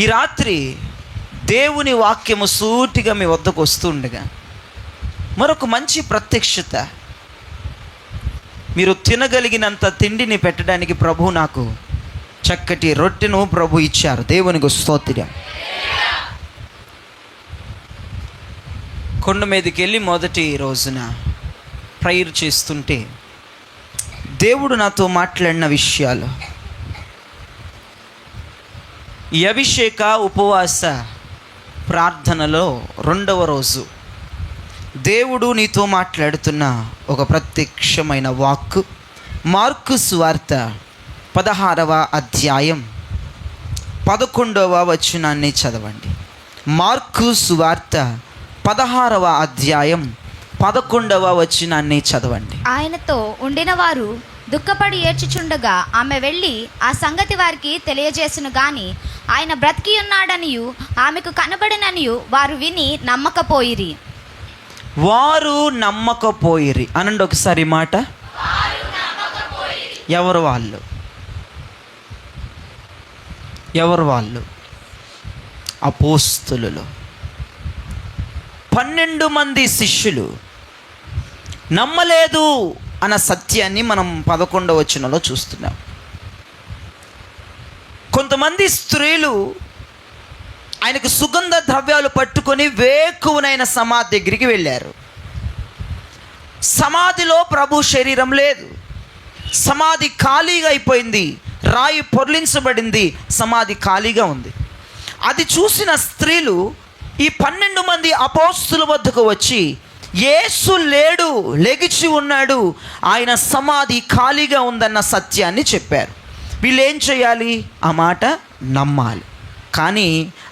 ఈ రాత్రి దేవుని వాక్యము సూటిగా మీ వద్దకు వస్తుండగా మరొక మంచి ప్రత్యక్షత, మీరు తినగలిగినంత తిండిని పెట్టడానికి ప్రభు నాకు చక్కటి రొట్టెను ప్రభు ఇచ్చారు. దేవునికి స్తోత్రం. కొండ మీదకి వెళ్ళి మొదటి రోజున ప్రేయర్ చేస్తుంటే దేవుడు నాతో మాట్లాడిన విషయాలు, ఈ అభిషేక ఉపవాస ప్రార్థనలో రెండవ రోజు దేవుడు నీతో మాట్లాడుతున్న ఒక ప్రత్యక్షమైన వాక్కు మార్కు సువార్త 16వ అధ్యాయం 11వ వచనాన్ని చదవండి. మార్కు సువార్త 16వ అధ్యాయం 11వ వచనాన్ని చదవండి. ఆయనతో ఉండిన వారు దుఃఖపడి ఏడ్చుచుండగా ఆమె వెళ్ళి ఆ సంగతి వారికి తెలియజేసును గాని ఆయన బ్రతికి ఉన్నాడనియు ఆమెకు కనబడిననియు వారు విని నమ్మకపోయిరి. వారు నమ్మకపోయిరి అనండి ఒకసారి మాట. ఎవరు వాళ్ళు? ఎవరు వాళ్ళు? అపోస్తలులు. 12 మంది శిష్యులు నమ్మలేదు అన్న సత్యాన్ని మనం 11వ వచనంలో చూస్తున్నాం. కొంతమంది స్త్రీలు ఆయనకు సుగంధ ద్రవ్యాలు పట్టుకొని వేకువనైన సమాధి దగ్గరికి వెళ్ళారు. సమాధిలో ప్రభు శరీరం లేదు. సమాధి ఖాళీగా అయిపోయింది. రాయి పొర్లించబడింది. సమాధి ఖాళీగా ఉంది. అది చూసిన స్త్రీలు ఈ 12 మంది అపోస్తుల వద్దకు వచ్చి, యేసు లేడు, లెగిచి ఉన్నాడు, ఆయన సమాధి ఖాళీగా ఉందన్న సత్యాన్ని చెప్పారు. వీళ్ళు ఏం చేయాలి? ఆ మాట నమ్మాలి. కానీ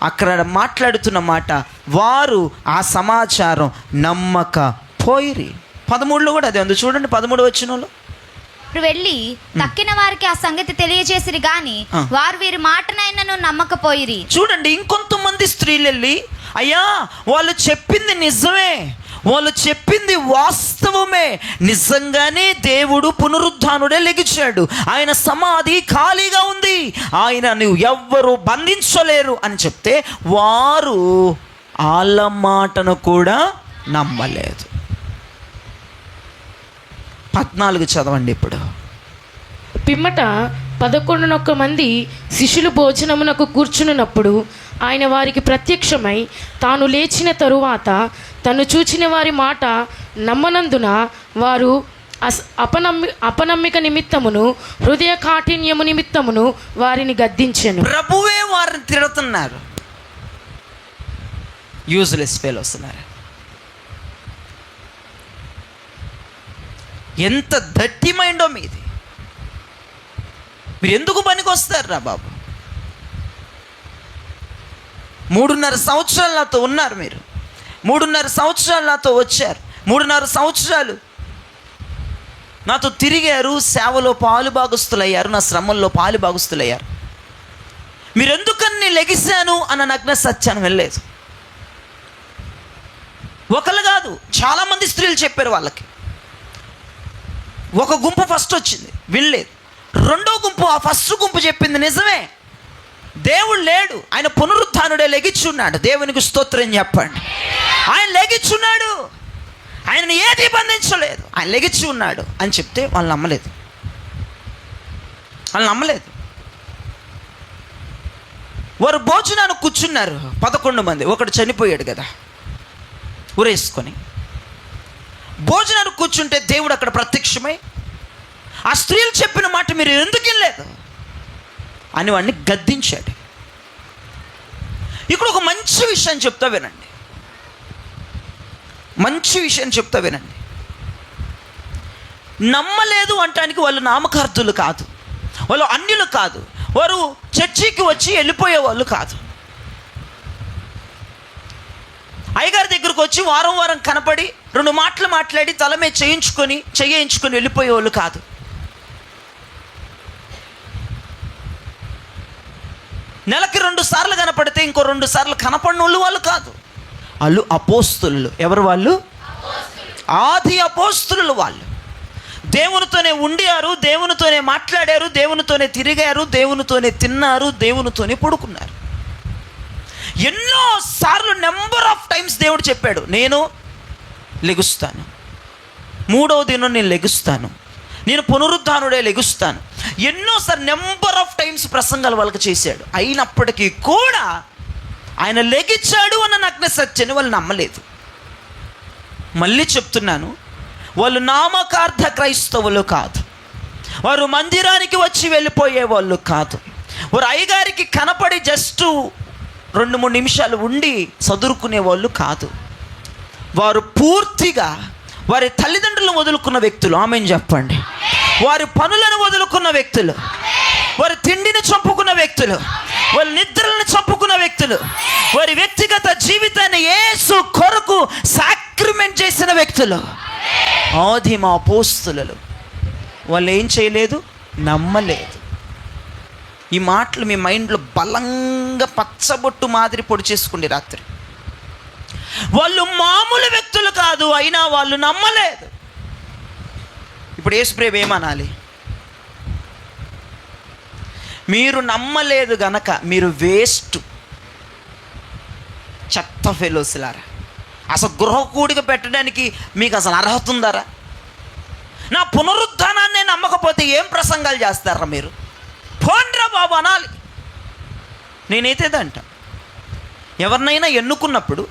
అక్కడ మాట్లాడుతున్న మాట, వారు ఆ సమాచారం నమ్మకపోయిరి. 13లో కూడా అదే ఉంది చూడండి. 13 వచనంలో వెళ్ళి తక్కిన వారికి ఆ సంగతి తెలియజేసిరి గాని వారు వీరి మాటనైనను నమ్మకపోయిరి. చూడండి, ఇంకొంతమంది స్త్రీలు వెళ్ళి, అయ్యా వాళ్ళు చెప్పింది నిజమే, వాళ్ళు చెప్పింది వాస్తవమే, నిజంగానే దేవుడు పునరుద్ధానుడే లెగిచాడు, ఆయన సమాధి ఖాళీగా ఉంది, ఆయనను ఎవ్వరు బంధించలేరు అని చెప్తే వారు వాళ్ళ మాటను కూడా నమ్మలేదు. 14 చదవండి ఇప్పుడు. పిమ్మట 11 మంది శిష్యులు భోజనమునకు కూర్చున్నప్పుడు ఆయన వారికి ప్రత్యక్షమై తాను లేచిన తరువాత తను చూచిన వారి మాట నమ్మనందున వారు అపనమ్మిక నిమిత్తమును హృదయ కాఠిన్యము నిమిత్తమును వారిని గద్దించెను. ప్రభువే వారిని తిడుతున్నారు. యూజ్లెస్ ఫెలోస్ అన్నారు. ఎంత దట్టి మైండో మీది. మీరు ఎందుకు పనికి వస్తారు రా బాబు? 3.5 సంవత్సరాలు నాతో ఉన్నారు. మీరు 3.5 సంవత్సరాలు నాతో వచ్చారు. 3.5 సంవత్సరాలు నాతో తిరిగారు. సేవలో పాలు భాగస్తులయ్యారు. నా శ్రమల్లో పాలు భాగస్తులయ్యారు. మీరు ఎందుకని లెగిశాను అన్న నగ్న సత్యాన్ని వెళ్ళలేదు. ఒకళ్ళు కాదు, చాలామంది స్త్రీలు చెప్పారు. వాళ్ళకి ఒక గుంపు ఫస్ట్ వచ్చింది, వినలేదు. రెండో గుంపు, ఆ ఫస్ట్ గుంపు చెప్పింది నిజమే, దేవుడు లేడు, ఆయన పునరుద్ధానుడే లెగిచున్నాడు. దేవునికి స్తోత్రం చెప్పండి. ఆయన లెగిచున్నాడు, ఆయనను ఏది బంధించలేదు, ఆయన లెగిచి ఉన్నాడు అని చెప్తే వాళ్ళు నమ్మలేదు. వాళ్ళు నమ్మలేదు. వారు భోజనానికి కూర్చున్నారు 11 మంది. ఒకడు చనిపోయాడు కదా ఊరేసుకొని. భోజనానికి కూర్చుంటే దేవుడు అక్కడ ప్రత్యక్షమై ఆ స్త్రీలు చెప్పిన మాట మీరు ఎందుకు వినలేదు అని వాడిని గద్దించాడు. ఇక్కడ ఒక మంచి విషయం చెప్తా వినండి. మంచి విషయం చెప్తా వినండి. నమ్మలేదు అంటానికి వాళ్ళు నామకార్థులు కాదు, వాళ్ళు అన్యులు కాదు, వారు చర్చికి వచ్చి వెళ్ళిపోయే వాళ్ళు కాదు. అయ్యగారి దగ్గరకు వచ్చి వారం వారం కనపడి 2 మాటలు మాట్లాడి తలమే చేయించుకొని వెళ్ళిపోయే వాళ్ళు కాదు. నెలకి 2 సార్లు కనపడితే ఇంకో 2 సార్లు కనపడిన వాళ్ళు కాదు. వాళ్ళు అపోస్తులు. ఎవరు వాళ్ళు? ఆది అపోస్తులు. వాళ్ళు దేవునితోనే ఉండారు, దేవునితోనే మాట్లాడారు, దేవునితోనే తిరిగారు, దేవునితోనే తిన్నారు, దేవునితోనే పడుకున్నారు. ఎన్నో సార్లు నెంబర్ ఆఫ్ టైమ్స్ దేవుడు చెప్పాడు, నేను లెగుస్తాను, మూడవ దినం నేను లెగుస్తాను, నేను పునరుద్ధానుడే లెగుస్తాను. ఎన్నోసార్లు నెంబర్ ఆఫ్ టైమ్స్ ప్రసంగాలు వాళ్ళకి చేశాడు. అయినప్పటికీ కూడా ఆయన లెగిచ్చాడు అన్న నగ్న సత్యాన్ని వాళ్ళు నమ్మలేదు. మళ్ళీ చెప్తున్నాను, వాళ్ళు నామకార్థ క్రైస్తవులు కాదు, వారు మందిరానికి వచ్చి వెళ్ళిపోయే వాళ్ళు కాదు, వారు అయ్యగారికి కనపడి జస్ట్ 2-3 నిమిషాలు ఉండి చదువుకునే వాళ్ళు కాదు. వారు పూర్తిగా వారి తల్లిదండ్రులను వదులుకున్న వ్యక్తులు. ఆమెను చెప్పండి. వారి పనులను వదులుకున్న వ్యక్తులు, వారి తిండిని చంపుకున్న వ్యక్తులు, వారి నిద్రలను చంపుకున్న వ్యక్తులు, వారి వ్యక్తిగత జీవితాన్ని యేసు కొరకు సాక్రిమెంట్ చేసిన వ్యక్తులు. ఆది మా అపోస్తలులు. వాళ్ళు ఏం చేయలేదు, నమ్మలేదు. ఈ మాటలు మీ మైండ్లో బలంగా పచ్చబొట్టు మాదిరి పొడి చేసుకోండి రాత్రి. వాళ్ళు మామూలు వ్యక్తులు కాదు, అయినా వాళ్ళు నమ్మలేదు. ఇప్పుడు యేసుప్రభు ఏమనాలి? మీరు నమ్మలేదు గనక మీరు వేస్ట్, చెత్త ఫెలోస్లారా. అసలు గృహకూడిక పెట్టడానికి మీకు అసలు అర్హత ఉందారా? నా పునరుద్ధానాన్ని నమ్మకపోతే ఏం ప్రసంగాలు చేస్తారా మీరు? పోండ్రా బాబు అనాలి. నేనైతే అంట, ఎవరినైనా ఎన్నుకున్నప్పుడు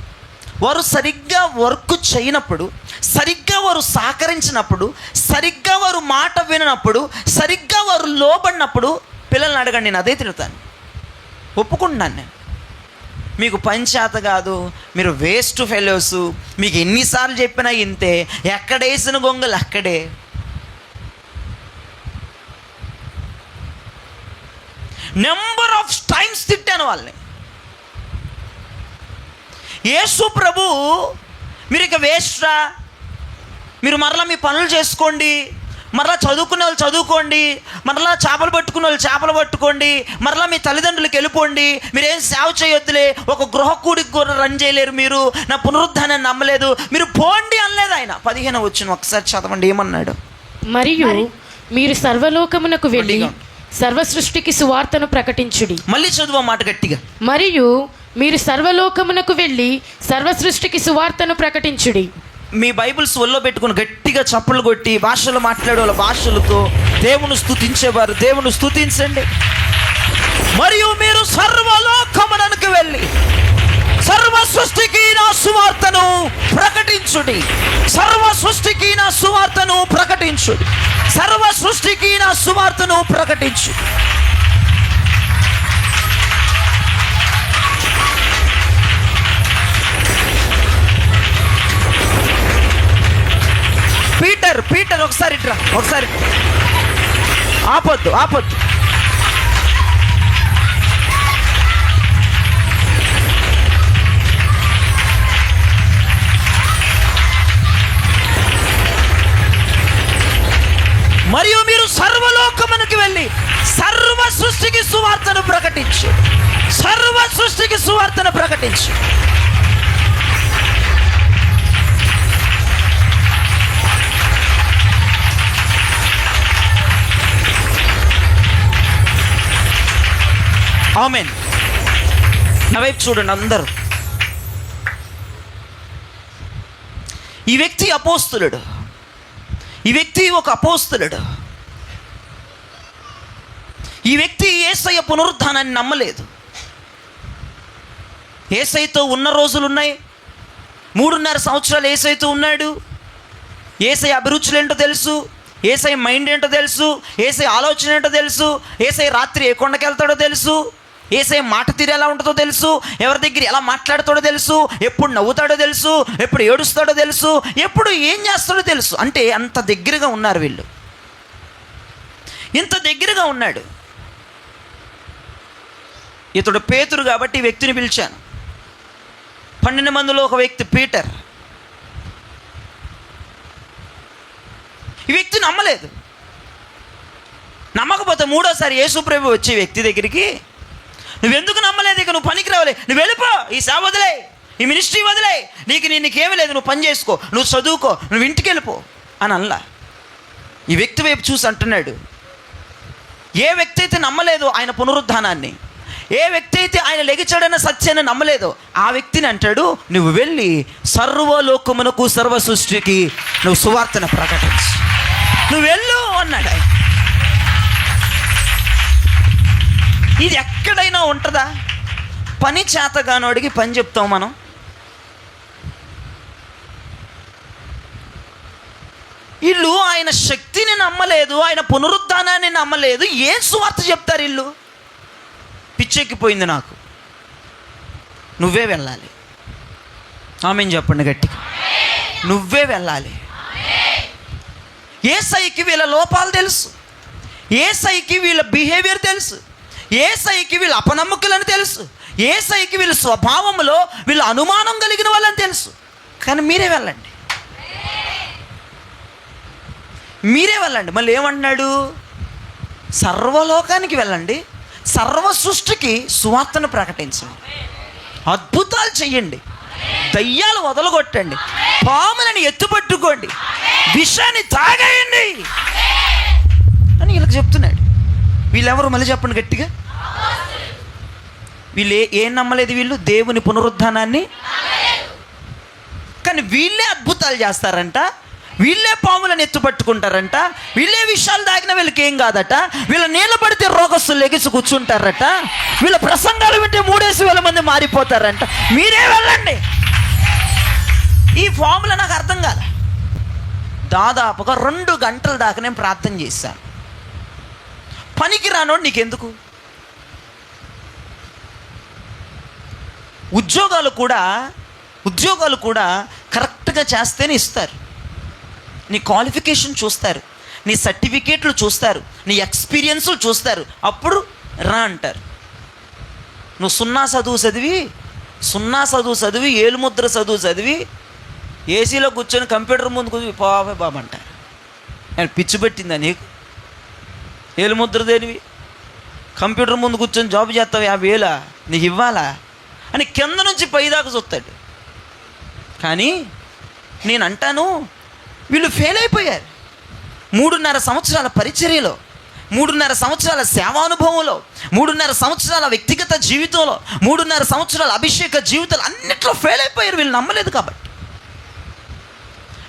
వారు సరిగ్గా వర్క్ చేయనప్పుడు, సరిగ్గా వారు సహకరించినప్పుడు, సరిగ్గా వారు మాట వినప్పుడు, సరిగ్గా వారు లోబడినప్పుడు పిల్లల్ని అడగండి, నేను అదే తిడతాను, ఒప్పుకుంటున్నాను. నేను మీకు పంచాత కాదు, మీరు వేస్ట్ ఫెలోస్, మీకు ఎన్నిసార్లు చెప్పినా ఇంతే, ఎక్కడేసిన గొంగలు అక్కడే. నెంబర్ ఆఫ్ టైమ్స్ తిట్టాను వాళ్ళని. యేసు ప్రభు, మీరు ఇక వేస్ట్రా, మీరు మరలా మీ పనులు చేసుకోండి, మరలా చదువుకునే వాళ్ళు చదువుకోండి, మరలా చేపలు పట్టుకునే వాళ్ళు చేపలు పట్టుకోండి, మరలా మీ తల్లిదండ్రులకు వెళ్ళిపోండి, మీరేం సేవ చేయొద్దులే, ఒక గృహకూడికి కూడా రన్ చేయలేరు, మీరు నా పునరుద్ధానాన్ని నమ్మలేదు, మీరు పోండి అనలేదు ఆయన. 15 వచ్చిన ఒకసారి చదవండి, ఏమన్నాడు? మరియు మీరు సర్వలోకమునకు వెళ్ళి సర్వ సృష్టికి సువార్తను ప్రకటించుడి. మళ్ళీ చదువు మాట గట్టిగా. మరియు మీరు సర్వలోకమునకు వెళ్ళి సర్వ సృష్టికి సువార్తను ప్రకటించుడి. మీ బైబిల్స్ ఒళ్ళో పెట్టుకుని గట్టిగా చప్పలు కొట్టి భాషలు మాట్లాడే వాళ్ళ భాషలతో దేవుని స్తుతించేవారు దేవుని స్తుతించండి. మరియు మీరు సర్వలోకమునకు వెళ్ళి సర్వ సృష్టికి నా సువార్తను ప్రకటించుడి. సర్వ సృష్టికి నా సువార్తను ప్రకటించుడి. సర్వ సృష్టికి నా సువార్తను ప్రకటించు. పీటర్ ఒకసారి ఇట్రా, ఒకసారి ఆపొద్దు. మరియు మీరు సర్వలోకమునకు వెళ్ళి సర్వ సృష్టికి సువార్తను ప్రకటించు. సర్వ సృష్టికి సువార్తను ప్రకటించు. ఆమేన్. నా వైపు చూడండి అందరూ. ఈ వ్యక్తి అపోస్తలుడు. ఈ వ్యక్తి ఒక అపోస్తలుడు. ఈ వ్యక్తి యేసయ్య పునరుద్ధానాన్ని నమ్మలేదు. యేసయ్యతో ఉన్న రోజులున్నాయి. 3.5 సంవత్సరాలు యేసయ్యతో ఉన్నాడు. యేసయ్య అభిరుచులు ఏంటో తెలుసు, యేసయ్య మైండ్ ఏంటో తెలుసు, యేసయ్య ఆలోచన ఏంటో తెలుసు, యేసయ్య రాత్రి ఏ కొండకి వెళ్తాడో తెలుసు, యేసయ్య మాట తీరు ఎలా ఉంటుందో తెలుసు, ఎవరి దగ్గర ఎలా మాట్లాడుతాడో తెలుసు, ఎప్పుడు నవ్వుతాడో తెలుసు, ఎప్పుడు ఏడుస్తాడో తెలుసు, ఎప్పుడు ఏం చేస్తాడో తెలుసు. అంటే అంత దగ్గరగా ఉన్నారు వీళ్ళు. ఇంత దగ్గరగా ఉన్నాడు. ఇతడు పేతురు కాబట్టి ఈ వ్యక్తిని పిలిచాను. 12 మందిలో ఒక వ్యక్తి పీటర్. ఈ వ్యక్తి నమ్మలేదు. నమ్మకపోతే 3వసారి యేసుప్రభు వచ్చే వ్యక్తి దగ్గరికి, నువ్వెందుకు నమ్మలేదు, ఇక నువ్వు పనికి రావలే, నువ్వు వెళ్ళిపో, ఈ సేవ వదిలే, ఈ మినిస్ట్రీ వదిలే, నీకేమీ లేదు, నువ్వు పని చేసుకో, నువ్వు చదువుకో, నువ్వు ఇంటికి వెళ్ళిపో అని అనలా. ఈ వ్యక్తి వైపు చూసి అంటున్నాడు, ఏ వ్యక్తి అయితే నమ్మలేదు ఆయన పునరుద్ధానాన్ని, ఏ వ్యక్తి అయితే ఆయన లెగిచాడన్న సత్యాన్ని నమ్మలేదో ఆ వ్యక్తిని అంటాడు, నువ్వు వెళ్ళి సర్వలోకమునకు సర్వ సృష్టికి నువ్వు సువార్తను ప్రకటించు, నువ్వు వెళ్ళు అన్నాడు ఆయన. ఇది ఎక్కడైనా ఉంటుందా? పని చేతగానోడికి పని చెప్తాం మనం. వీళ్ళు ఆయన శక్తిని నమ్మలేదు, ఆయన పునరుద్ధానాన్ని నమ్మలేదు, ఏం సువార్త చెప్తారు వీళ్ళు? పిచ్చెక్కిపోయింది నాకు. నువ్వే వెళ్ళాలి. ఆమేన్ చెప్పండి గట్టిగా. నువ్వే వెళ్ళాలి. యేసయ్యకి వీళ్ళ లోపాలు తెలుసు, యేసయ్యకి వీళ్ళ బిహేవియర్ తెలుసు, యేసయ్యకి వీళ్ళ అపనమ్మకులని తెలుసు, యేసయ్యకి వీళ్ళ స్వభావంలో వీళ్ళ అనుమానం కలిగిన వాళ్ళని తెలుసు. కానీ మీరే వెళ్ళండి, మీరే వెళ్ళండి. మళ్ళీ ఏమంటున్నాడు? సర్వలోకానికి వెళ్ళండి, సర్వ సృష్టికి సువార్తను ప్రకటించండి, అద్భుతాలు చెయ్యండి, దయ్యాలు వదలగొట్టండి, పాములని ఎత్తుపట్టుకోండి, విషాన్ని తాగేయండి అని వీళ్ళకి చెప్తున్నాడు. వీళ్ళెవరు? మళ్ళీ చెప్పండి గట్టిగా. వీళ్ళు ఏం నమ్మలేదు? వీళ్ళు దేవుని పునరుద్ధానాన్ని. కానీ వీళ్ళే అద్భుతాలు చేస్తారంట, వీళ్ళే పాములను ఎత్తుపట్టుకుంటారంట, వీళ్ళే విషయాలు తాగిన వీళ్ళకి ఏం కాదట, వీళ్ళ నీళ్ళ పడితే రోగస్తులు లెగిసి కూర్చుంటారట, వీళ్ళ ప్రసంగాలు వింటే 3,000 మంది మారిపోతారంట. మీరే వెళ్ళండి. ఈ ఫార్ములా నాకు అర్థం కాదు. దాదాపుగా 2 గంటల దాకా నేను ప్రార్థన చేశాను. పనికి రానోడు నీకెందుకు? ఉద్యోగాలు కూడా కరెక్ట్గా చేస్తేనే ఇస్తారు. నీ క్వాలిఫికేషన్ చూస్తారు, నీ సర్టిఫికేట్లు చూస్తారు, నీ ఎక్స్పీరియన్స్లు చూస్తారు, అప్పుడు రా అంటారు. నువ్వు సున్నా చదువు చదివి ఏలుముద్ర చదివి ఏసీలో కూర్చొని కంప్యూటర్ ముందు కూర్చొని పాపే బాబు అంటారు. నేను పిచ్చి పెట్టిందా నీకు? ఏలుముద్ర దేనివి? కంప్యూటర్ ముందు కూర్చొని జాబ్ చేస్తావు, 50,000 నీకు ఇవ్వాలా అని కింద నుంచి పైదాకా చూస్తాడు. కానీ నేను అంటాను, వీళ్ళు ఫెయిల్ అయిపోయారు. 3.5 సంవత్సరాల పరిచర్యలో, 3.5 సంవత్సరాల సేవానుభవంలో, 3.5 సంవత్సరాల వ్యక్తిగత జీవితంలో, 3.5 సంవత్సరాల అభిషేక జీవితాలు అన్నిట్లో ఫెయిల్ అయిపోయారు. వీళ్ళు నమ్మలేదు. కాబట్టి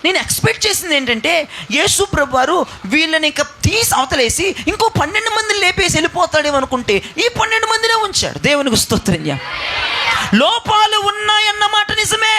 నేను ఎక్స్పెక్ట్ చేసింది ఏంటంటే, యేసు ప్రభు వారు వీళ్ళని ఇంకా తీసి అవతలేసి ఇంకో 12 మందిని లేపేసి వెళ్ళిపోతాడేమో అనుకుంటే ఈ 12 మందినే ఉంచాడు. దేవునికి స్తోత్రం. లోపాలు ఉన్నాయన్నమాట నిజమే,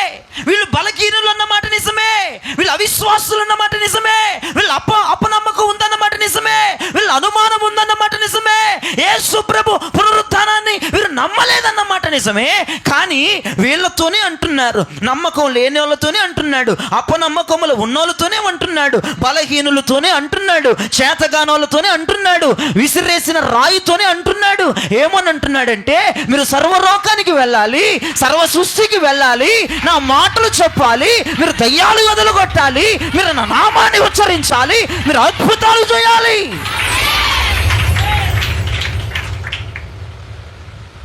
వీళ్ళు బలహీనులు అన్నమాట నిజమే, వీళ్ళు అవిశ్వాసులు అన్నమాట నిజమే, వీళ్ళు అపనమ్మకం ఉందన్నమాట నిజమే, వీళ్ళు అనుమానం ఉందన్నమాట నిజమే, యేసు ప్రభు పునరుద్ధానాన్ని వీరు నమ్మలేదన్నమాట నిజమే. కానీ వీళ్ళతోనే అంటున్నారు, నమ్మకం లేని వాళ్ళతోనే అంటున్నాడు, అపనమ్మకములు ఉన్నోళ్ళతోనే అంటున్నాడు, బలహీనులతోనే అంటున్నాడు, చేతగానోళ్ళతోనే అంటున్నాడు, విసిరేసిన రాయితోనే అంటున్నాడు. ఏమని అంటున్నాడంటే, మీరు సర్వలోకానికి వెళ్ళాలి, సర్వ సృష్టికి వెళ్ళాలి, నా మాటలు చెప్పాలి, మీరు దయ్యాలు వదలగొట్టాలి, మీరు నా నామాన్ని ఉచ్చరించాలి, మీరు అద్భుతాలు చేయాలి.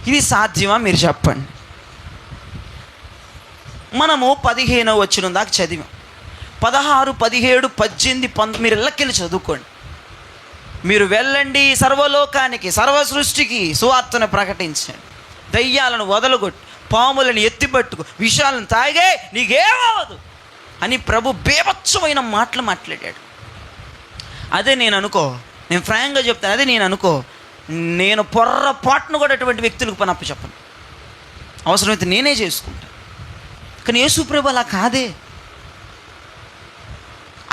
ఇది సాధ్యమా? మీరు చెప్పండి. మనము 15వ వచనం దాకా చదివాం. 16, 17, 18, 19 మీరు ఇళ్ళకెళ్ళి చదువుకోండి. మీరు వెళ్ళండి, సర్వలోకానికి సర్వ సృష్టికి సువార్తను ప్రకటించండి, దయ్యాలను వదలగొట్టు, పాములను ఎత్తిపట్టుకు, విషాలను తాగే నీకేమవదు అని ప్రభు బేభత్సమైన మాటలు మాట్లాడాడు. అదే నేను ఫ్రాంక్గా చెప్తాను, అదే నేను పొర్రపాటును కూడా అటువంటి వ్యక్తులకు పని అప్పచెప్పను. అవసరమైతే నేనే చేసుకుంటాను. కానీ యేసు ప్రభు అలా కాదే.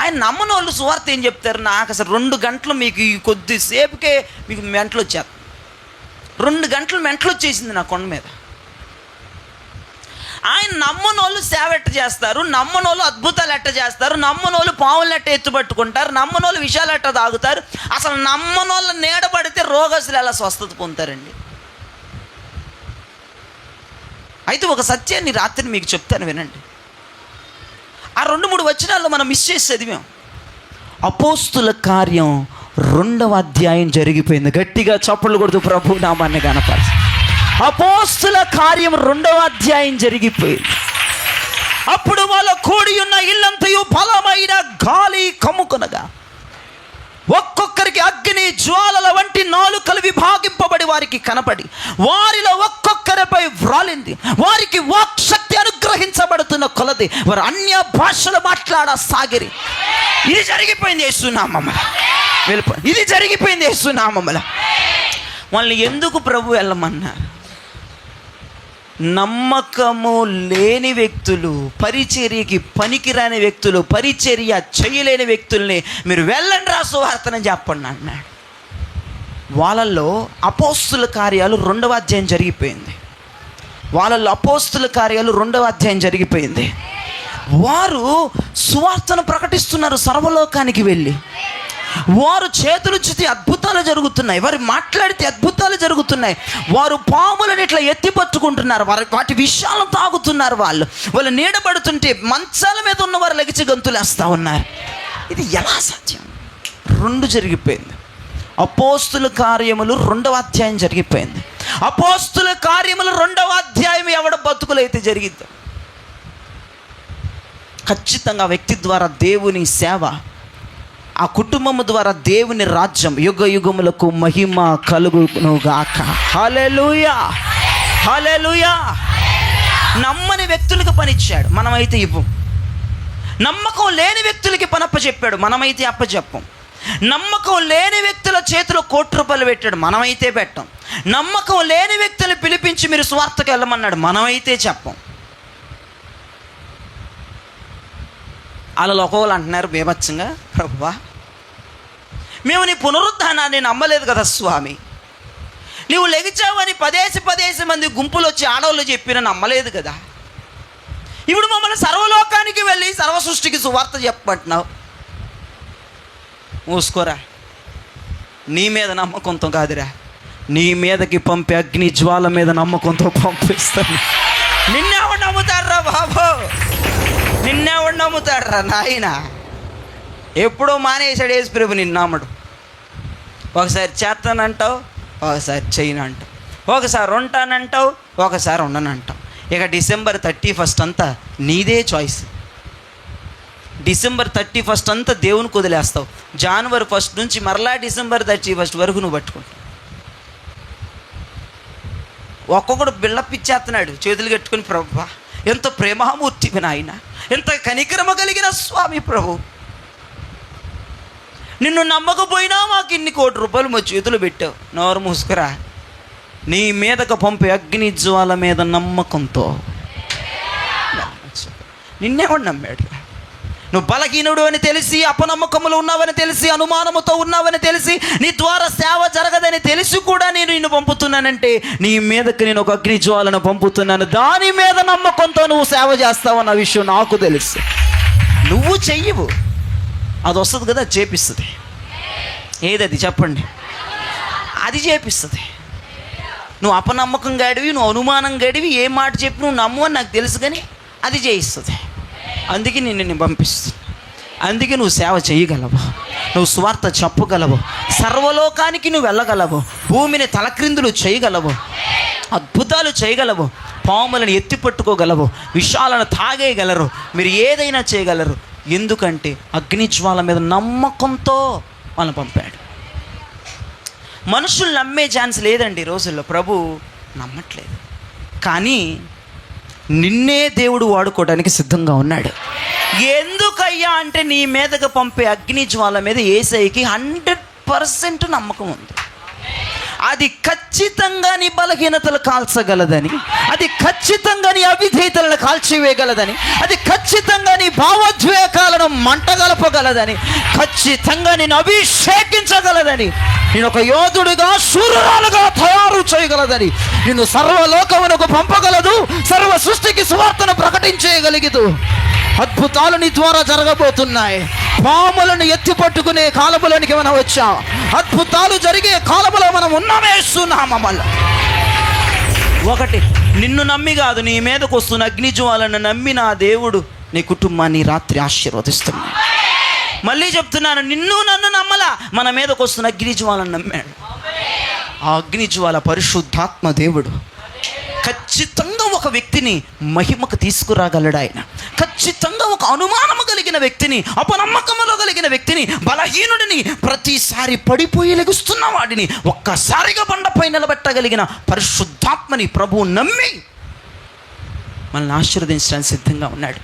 ఆయన నమ్మని వాళ్ళు సువార్త ఏం చెప్తారు? నాకు అసలు 2 గంటలు మీకు కొద్దిసేపుకే మీకు మెంటలు వచ్చేది. 2 గంటలు మెంటలు వచ్చేసింది నా కొండ మీద. ఆయన నమ్మనోళ్ళు సేవ ఎట్ట చేస్తారు, నమ్మనోళ్ళు అద్భుతాలు ఎట్ట చేస్తారు, నమ్మనోళ్ళు పావులను ఎట్ట ఎత్తుపట్టుకుంటారు, నమ్మనోళ్ళు విషయాలు ఎట్ట తాగుతారు, అసలు నమ్మనోళ్ళు నీడబడితే రోగస్తులు ఎలా స్వస్థత పొందుతారండి? అయితే ఒక సత్యాన్ని రాత్రి మీకు చెప్తాను, వినండి. ఆ 2-3 వచనాల్లో మనం మిస్ చేసి చదివాం. అపోస్తుల కార్యం 2వ అధ్యాయం జరిగిపోయింది. గట్టిగా చప్పట్లు కొడుతూ ప్రభు నామాన్ని కనపరచు. అపోస్తుల కార్యం 2వ అధ్యాయం జరిగిపోయింది. అప్పుడు వాళ్ళ కూడి ఉన్న ఇల్లంతయు బలమైన గాలి కమ్ముకొనగా ఒక్కొక్కరికి అగ్ని జ్వాలల వంటి నాలుకలు విభాగింపబడి వారి వారికి కనపడి వారిలో ఒక్కొక్కరిపై వ్రాలింది. వారికి వాక్శక్తి అనుగ్రహించబడుతున్న కొలది వారు అన్య భాషలు మాట్లాడసాగిరి. ఇది జరిగిపోయింది యేసునామములో. ఇది జరిగిపోయింది యేసునామములో. వాళ్ళని ఎందుకు ప్రభు వెళ్ళమన్నారు? నమ్మకము లేని వ్యక్తులు, పరిచర్యకి పనికిరాని వ్యక్తులు, పరిచర్య చేయలేని వ్యక్తుల్ని మీరు వెళ్ళండి రా సువార్తని చెప్పండి అన్నాడు. వాళ్ళల్లో అపోస్తుల కార్యాలు 2వ అధ్యాయం జరిగిపోయింది. వారు సువార్తను ప్రకటిస్తున్నారు సువర్లోకానికి వెళ్ళి. వారు చేతులు చుట్టి అద్భుతాలు జరుగుతున్నాయి, వారు మాట్లాడితే అద్భుతాలు జరుగుతున్నాయి. వారు పాములను ఇట్లా ఎత్తి పట్టుకుంటున్నారు, వాటి విషయాలను తాగుతున్నారు. వాళ్ళు నీడబడుతుంటే మంచాల మీద ఉన్న వారు లెగిచి గంతులేస్తూ ఉన్నారు. ఇది ఎలా సాధ్యం? 2 జరిగిపోయింది. అపోస్తుల కార్యములు 2వ అధ్యాయం జరిగిపోయింది. అపోస్తుల కార్యములు 2వ అధ్యాయం ఎవడ బతుకులైతే జరిగిద్దో ఖచ్చితంగా వ్యక్తి ద్వారా దేవుని సేవ, ఆ కుటుంబము ద్వారా దేవుని రాజ్యం యుగ యుగములకు మహిమ కలుగును గాక. హల్లెలూయా, హల్లెలూయా. నమ్మని వ్యక్తులకు పనిచ్చాడు, మనమైతే ఇవ్వం. నమ్మకం లేని వ్యక్తులకి పని అప్పచెప్పాడు, మనమైతే అప్పచెప్పం. నమ్మకం లేని వ్యక్తుల చేతిలో ₹1,00,000 పెట్టాడు, మనమైతే పెట్టం. నమ్మకం లేని వ్యక్తులు పిలిపించి మీరు స్వార్థకు వెళ్ళమన్నాడు, మనమైతే చెప్పం. అలా ఒక్కోళ్ళు అంటున్నారు బీభత్సంగా, ప్రభువా మేము నీ పునరుద్ధానాన్ని నమ్మలేదు కదా స్వామి, నీవు లెగిచావని 10 మంది గుంపులు వచ్చి ఆడవాళ్ళు చెప్పిన నమ్మలేదు కదా, ఇప్పుడు మమ్మల్ని సర్వలోకానికి వెళ్ళి సర్వ సృష్టికి సువార్త చెప్పమంటున్నావు. మూసుకోరా, నీ మీద నమ్మకంతో కాదురా, నీ మీదకి పంపే అగ్ని జ్వాల మీద నమ్మకంతో పంపిస్తాను. నిన్నెవడు నమ్ముతాడ్రా బాబు, నిన్నెవడు నమ్ముతాడ్రా నాయన? ఎప్పుడో మానేశాడు యేసు ప్రభు నిన్ను నమ్మడు. ఒకసారి చేస్తానంటావు, ఒకసారి చేయనంటావు, ఒకసారి ఉంటానంటావు, ఒకసారి ఉండనంటావు. ఇక December 31 అంతా నీదే చాయిస్. December 31 అంతా దేవునికి వదిలేస్తావు. January 1 నుంచి మరలా December 31 వరకు నువ్వు పట్టుకుంటావు. ఒక్కొక్కడు బిల్డప్ ఇచ్చేస్తున్నాడు చేతులు కట్టుకుని, ప్రభువా ఎంత ప్రేమామూర్తివి నాయన, ఎంత కనికరమ కలిగిన స్వామి ప్రభు, నిన్ను నమ్మకపోయినా మాకు ఇన్ని ₹1,00,000 మా చేతులు పెట్టావు. నోరు మూసుకురా, నీ మీదకు పంపే అగ్ని జ్వాల మీద నమ్మకంతో. నిన్నేవాడు నమ్మాడు? నువ్వు బలహీనుడు అని తెలిసి, అపనమ్మకములు ఉన్నావని తెలిసి, అనుమానముతో ఉన్నావని తెలిసి, నీ ద్వారా సేవ జరగదని తెలిసి కూడా నేను నిన్ను పంపుతున్నానంటే, నీ మీదకి నేను ఒక అగ్ని జ్వాలను పంపుతున్నాను, దాని మీద నమ్మకంతో నువ్వు సేవ చేస్తావన్న విషయం నాకు తెలుసు. నువ్వు చెయ్యవు, అది వస్తుంది కదా, అది చేపిస్తుంది. ఏదది చెప్పండి? అది చేపిస్తుంది. నువ్వు అపనమ్మకం గడివి, నువ్వు అనుమానం గడివి, ఏ మాట చెప్పి నువ్వు నమ్ము అని నాకు తెలుసు, కానీ అది చేయిస్తుంది. అందుకే నిన్ను పంపిస్తుంది. అందుకే నువ్వు సేవ చేయగలవు, నువ్వు స్వార్థ చెప్పగలవు, సర్వలోకానికి నువ్వు వెళ్ళగలవు, భూమిని తలక్రిందులు చేయగలవు, అద్భుతాలు చేయగలవు, పాములను ఎత్తి పట్టుకోగలవు, విషాలను తాగేయగలరు, మీరు ఏదైనా చేయగలరు. ఎందుకంటే అగ్నిజ్వాల మీద నమ్మకంతో వాళ్ళని పంపాడు. మనుషులు నమ్మే ఛాన్స్ లేదండి ఈ రోజుల్లో. ప్రభు నమ్మట్లేదు, కానీ నిన్నే దేవుడు వాడుకోవడానికి సిద్ధంగా ఉన్నాడు. ఎందుకయ్యా అంటే, నీ మీదకు పంపే అగ్ని జ్వాల మీద యేసయ్యకి 100% నమ్మకం ఉంది. అది ఖచ్చితంగా నీ బలహీనతలు కాల్చగలదని, అది ఖచ్చితంగా నీ అవిధేయతలను కాల్చివేయగలదని, అది ఖచ్చితంగా నీ భావోద్వేగాలను మంటగలపగలదని, ఖచ్చితంగా నేను అభిషేకించగలదని, నేను ఒక యోధుడిగా శూరురాలుగా తయారు చేయగలదని, నిన్ను సర్వలోకమునకు పంపగలదు, సర్వ సృష్టికి సువార్తను ప్రకటించేయగలిగదు. అద్భుతాలు నీ ద్వారా జరగబోతున్నాయి. పాములను ఎత్తి పట్టుకునే కాలములోనికి మనం వచ్చాం. అద్భుతాలు జరిగే కాలములో మనం ఉన్నామేస్తున్నామల్ల. ఒకటి, నిన్ను నమ్మి కాదు, నీ మీదకు వస్తున్న అగ్నిజ్వాలను నమ్మి నా దేవుడు నీ కుటుంబాన్ని రాత్రి ఆశీర్వదిస్తున్నాడు. మళ్ళీ చెప్తున్నాను, నిన్ను నన్ను నమ్మలా, మన మీదకు వస్తున్న అగ్నిజ్వాలను నమ్మాడు. ఆ అగ్నిజ్వాల పరిశుద్ధాత్మ దేవుడు ఖచ్చితంగా ఒక వ్యక్తిని మహిమకు తీసుకురాగలడు. ఆయన ఖచ్చితంగా ఒక అనుమానము కలిగిన వ్యక్తిని, అపనమ్మకములో కలిగిన వ్యక్తిని, బలహీనుడిని, ప్రతిసారి పడిపోయి లెగుస్తున్న వాడిని ఒక్కసారిగా బండపై నిలబెట్టగలిగిన పరిశుద్ధాత్మని ప్రభువు నమ్మి మనల్ని ఆశీర్వదించడానికి సిద్ధంగా ఉన్నాడు.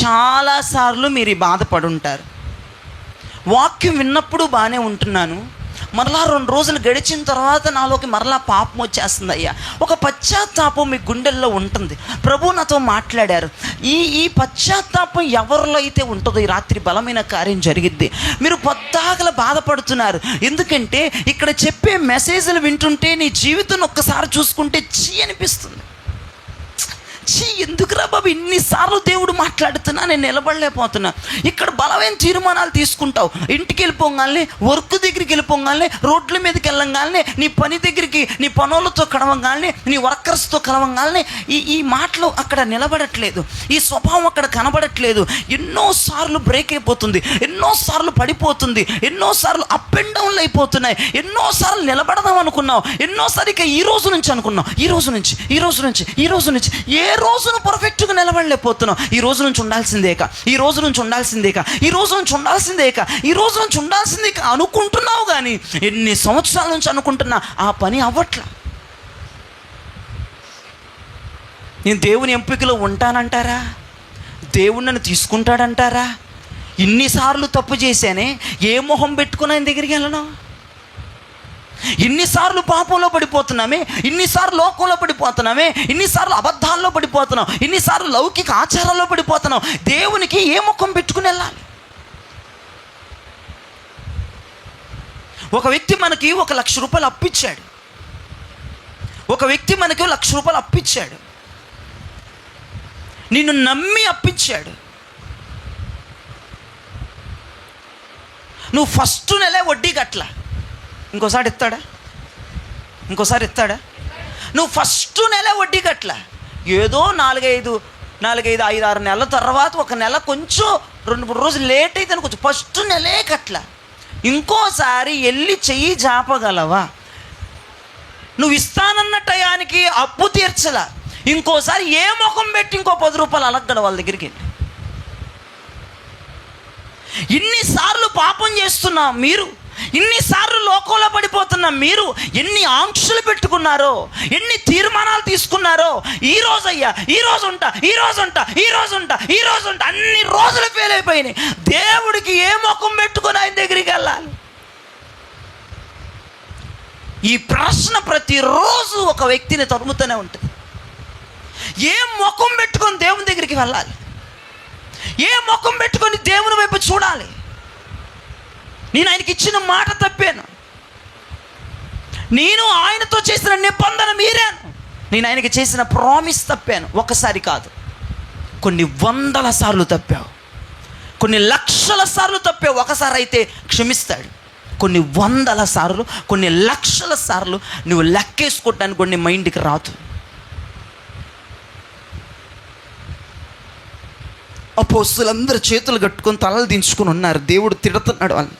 చాలాసార్లు మీరు బాధపడుంటారు. వాక్యం విన్నప్పుడు బాగానే ఉంటున్నాను, మరలా 2 రోజులు గడిచిన తర్వాత నాలోకి మరలా పాపం వచ్చేస్తుంది అయ్యా. ఒక పశ్చాత్తాపం మీ గుండెల్లో ఉంటుంది. ప్రభు నాతో మాట్లాడారు. ఈ పశ్చాత్తాపం ఎవరిలో అయితే ఉంటుందో ఈ రాత్రి బలమైన కార్యం జరిగిద్ది. మీరు పొద్దాగల బాధపడుతున్నారు, ఎందుకంటే ఇక్కడ చెప్పే మెసేజ్లు వింటుంటే నీ జీవితం ఒక్కసారి చూసుకుంటే చీ అనిపిస్తుంది. ఎందుకురా బాబు ఇన్నిసార్లు దేవుడు మాట్లాడుతున్నా నేను నిలబడలేకపోతున్నా. ఇక్కడ బలమైన తీర్మానాలు తీసుకుంటావు, ఇంటికి వెళ్ళిపోగానే, వర్క్ దగ్గరికి వెళ్ళిపోగానే, రోడ్ల మీదకి వెళ్ళంగానే, నీ పని దగ్గరికి, నీ పనులతో కలవంగానే, నీ వర్కర్స్తో కలవంగానే ఈ మాటలు అక్కడ నిలబడట్లేదు, ఈ స్వభావం అక్కడ కనబడట్లేదు. ఎన్నోసార్లు బ్రేక్ అయిపోతుంది, ఎన్నోసార్లు పడిపోతుంది, ఎన్నోసార్లు అప్ అండ్ డౌన్లు అయిపోతున్నాయి, ఎన్నోసార్లు నిలబడదాం అనుకున్నావు, ఎన్నోసారి ఇక ఈ రోజు నుంచి అనుకున్నావు, ఈ రోజు నుంచి ఏ రోజును పర్ఫెక్ట్గా నిలబడలేకపోతున్నావు. ఈ రోజు నుంచి ఉండాల్సిందేక అనుకుంటున్నావు, కానీ ఎన్ని సంవత్సరాల నుంచి అనుకుంటున్నా ఆ పని అవ్వట్లా. నేను దేవుని ఎంపికలో ఉంటానంటారా? దేవుడు నన్ను తీసుకుంటాడంటారా? ఇన్నిసార్లు తప్పు చేశానే, ఏ మొహం పెట్టుకుని ఆయన దగ్గరికి వెళ్ళను? ఇన్నిసార్లు పాపంలో పడిపోతున్నామే, ఇన్నిసార్లు లోకంలో పడిపోతున్నామే, ఇన్నిసార్లు అబద్ధాల్లో పడిపోతున్నాం, ఇన్నిసార్లు లౌకిక ఆచారాల్లో పడిపోతున్నాం. దేవునికి ఏ ముఖం పెట్టుకుని వెళ్ళాలి? ఒక వ్యక్తి మనకి 1 లక్ష రూపాయలు అప్పిచ్చాడు. నిన్ను నమ్మి అప్పించాడు. నువ్వు ఫస్ట్ నెలే వడ్డీ కట్ల, ఇంకోసారి ఇస్తాడా? నువ్వు ఫస్ట్ నెల వడ్డీ కట్ల, ఏదో 4-5, 5-6 నెలల తర్వాత ఒక నెల కొంచెం 2-3 రోజులు లేట్ అయితే అనుకోవచ్చు, ఫస్ట్ నెలే కట్ల. ఇంకోసారి వెళ్ళి చెయ్యి జాపగలవా? నువ్వు ఇస్తానన్న టయానికి అప్పు తీర్చలా, ఇంకోసారి ఏ ముఖం పెట్టి ఇంకో 10 రూపాయలు అలగడ వాళ్ళ దగ్గరికి. ఇన్నిసార్లు పాపం చేస్తున్నాం మీరు, ఇన్నిసార్లు లోకంలో పడిపోతున్నా మీరు, ఎన్ని ఆంక్షలు పెట్టుకున్నారో, ఎన్ని తీర్మానాలు తీసుకున్నారో. ఈ రోజు ఉంటా అన్ని రోజులు ఫెయిల్ అయిపోయినాయి. దేవుడికి ఏ ముఖం పెట్టుకుని ఆయన దగ్గరికి వెళ్ళాలి? ఈ ప్రశ్న ప్రతిరోజు ఒక వ్యక్తిని తరుముతూనే ఉంటుంది. ఏ ముఖం పెట్టుకొని దేవుని దగ్గరికి వెళ్ళాలి? ఏ ముఖం పెట్టుకొని దేవుని వైపు చూడాలి? నేను ఆయనకి ఇచ్చిన మాట తప్పాను, నేను ఆయనతో చేసిన నిబంధన మీరాను, నేను ఆయనకి చేసిన ప్రామిస్ తప్పాను. ఒకసారి కాదు, కొన్ని 100 సార్లు తప్పావు, కొన్ని లక్షల సార్లు తప్పావు. ఒకసారి అయితే క్షమిస్తాడు, కొన్ని 100 సార్లు, కొన్ని లక్షల సార్లు నువ్వు లెక్కేసుకోవటానికి కొన్ని మైండ్కి రాదు. అపోస్తులందరూ చేతులు కట్టుకొని తలలు దించుకొని ఉన్నారు. దేవుడు తిడుతున్నాడు వాళ్ళని,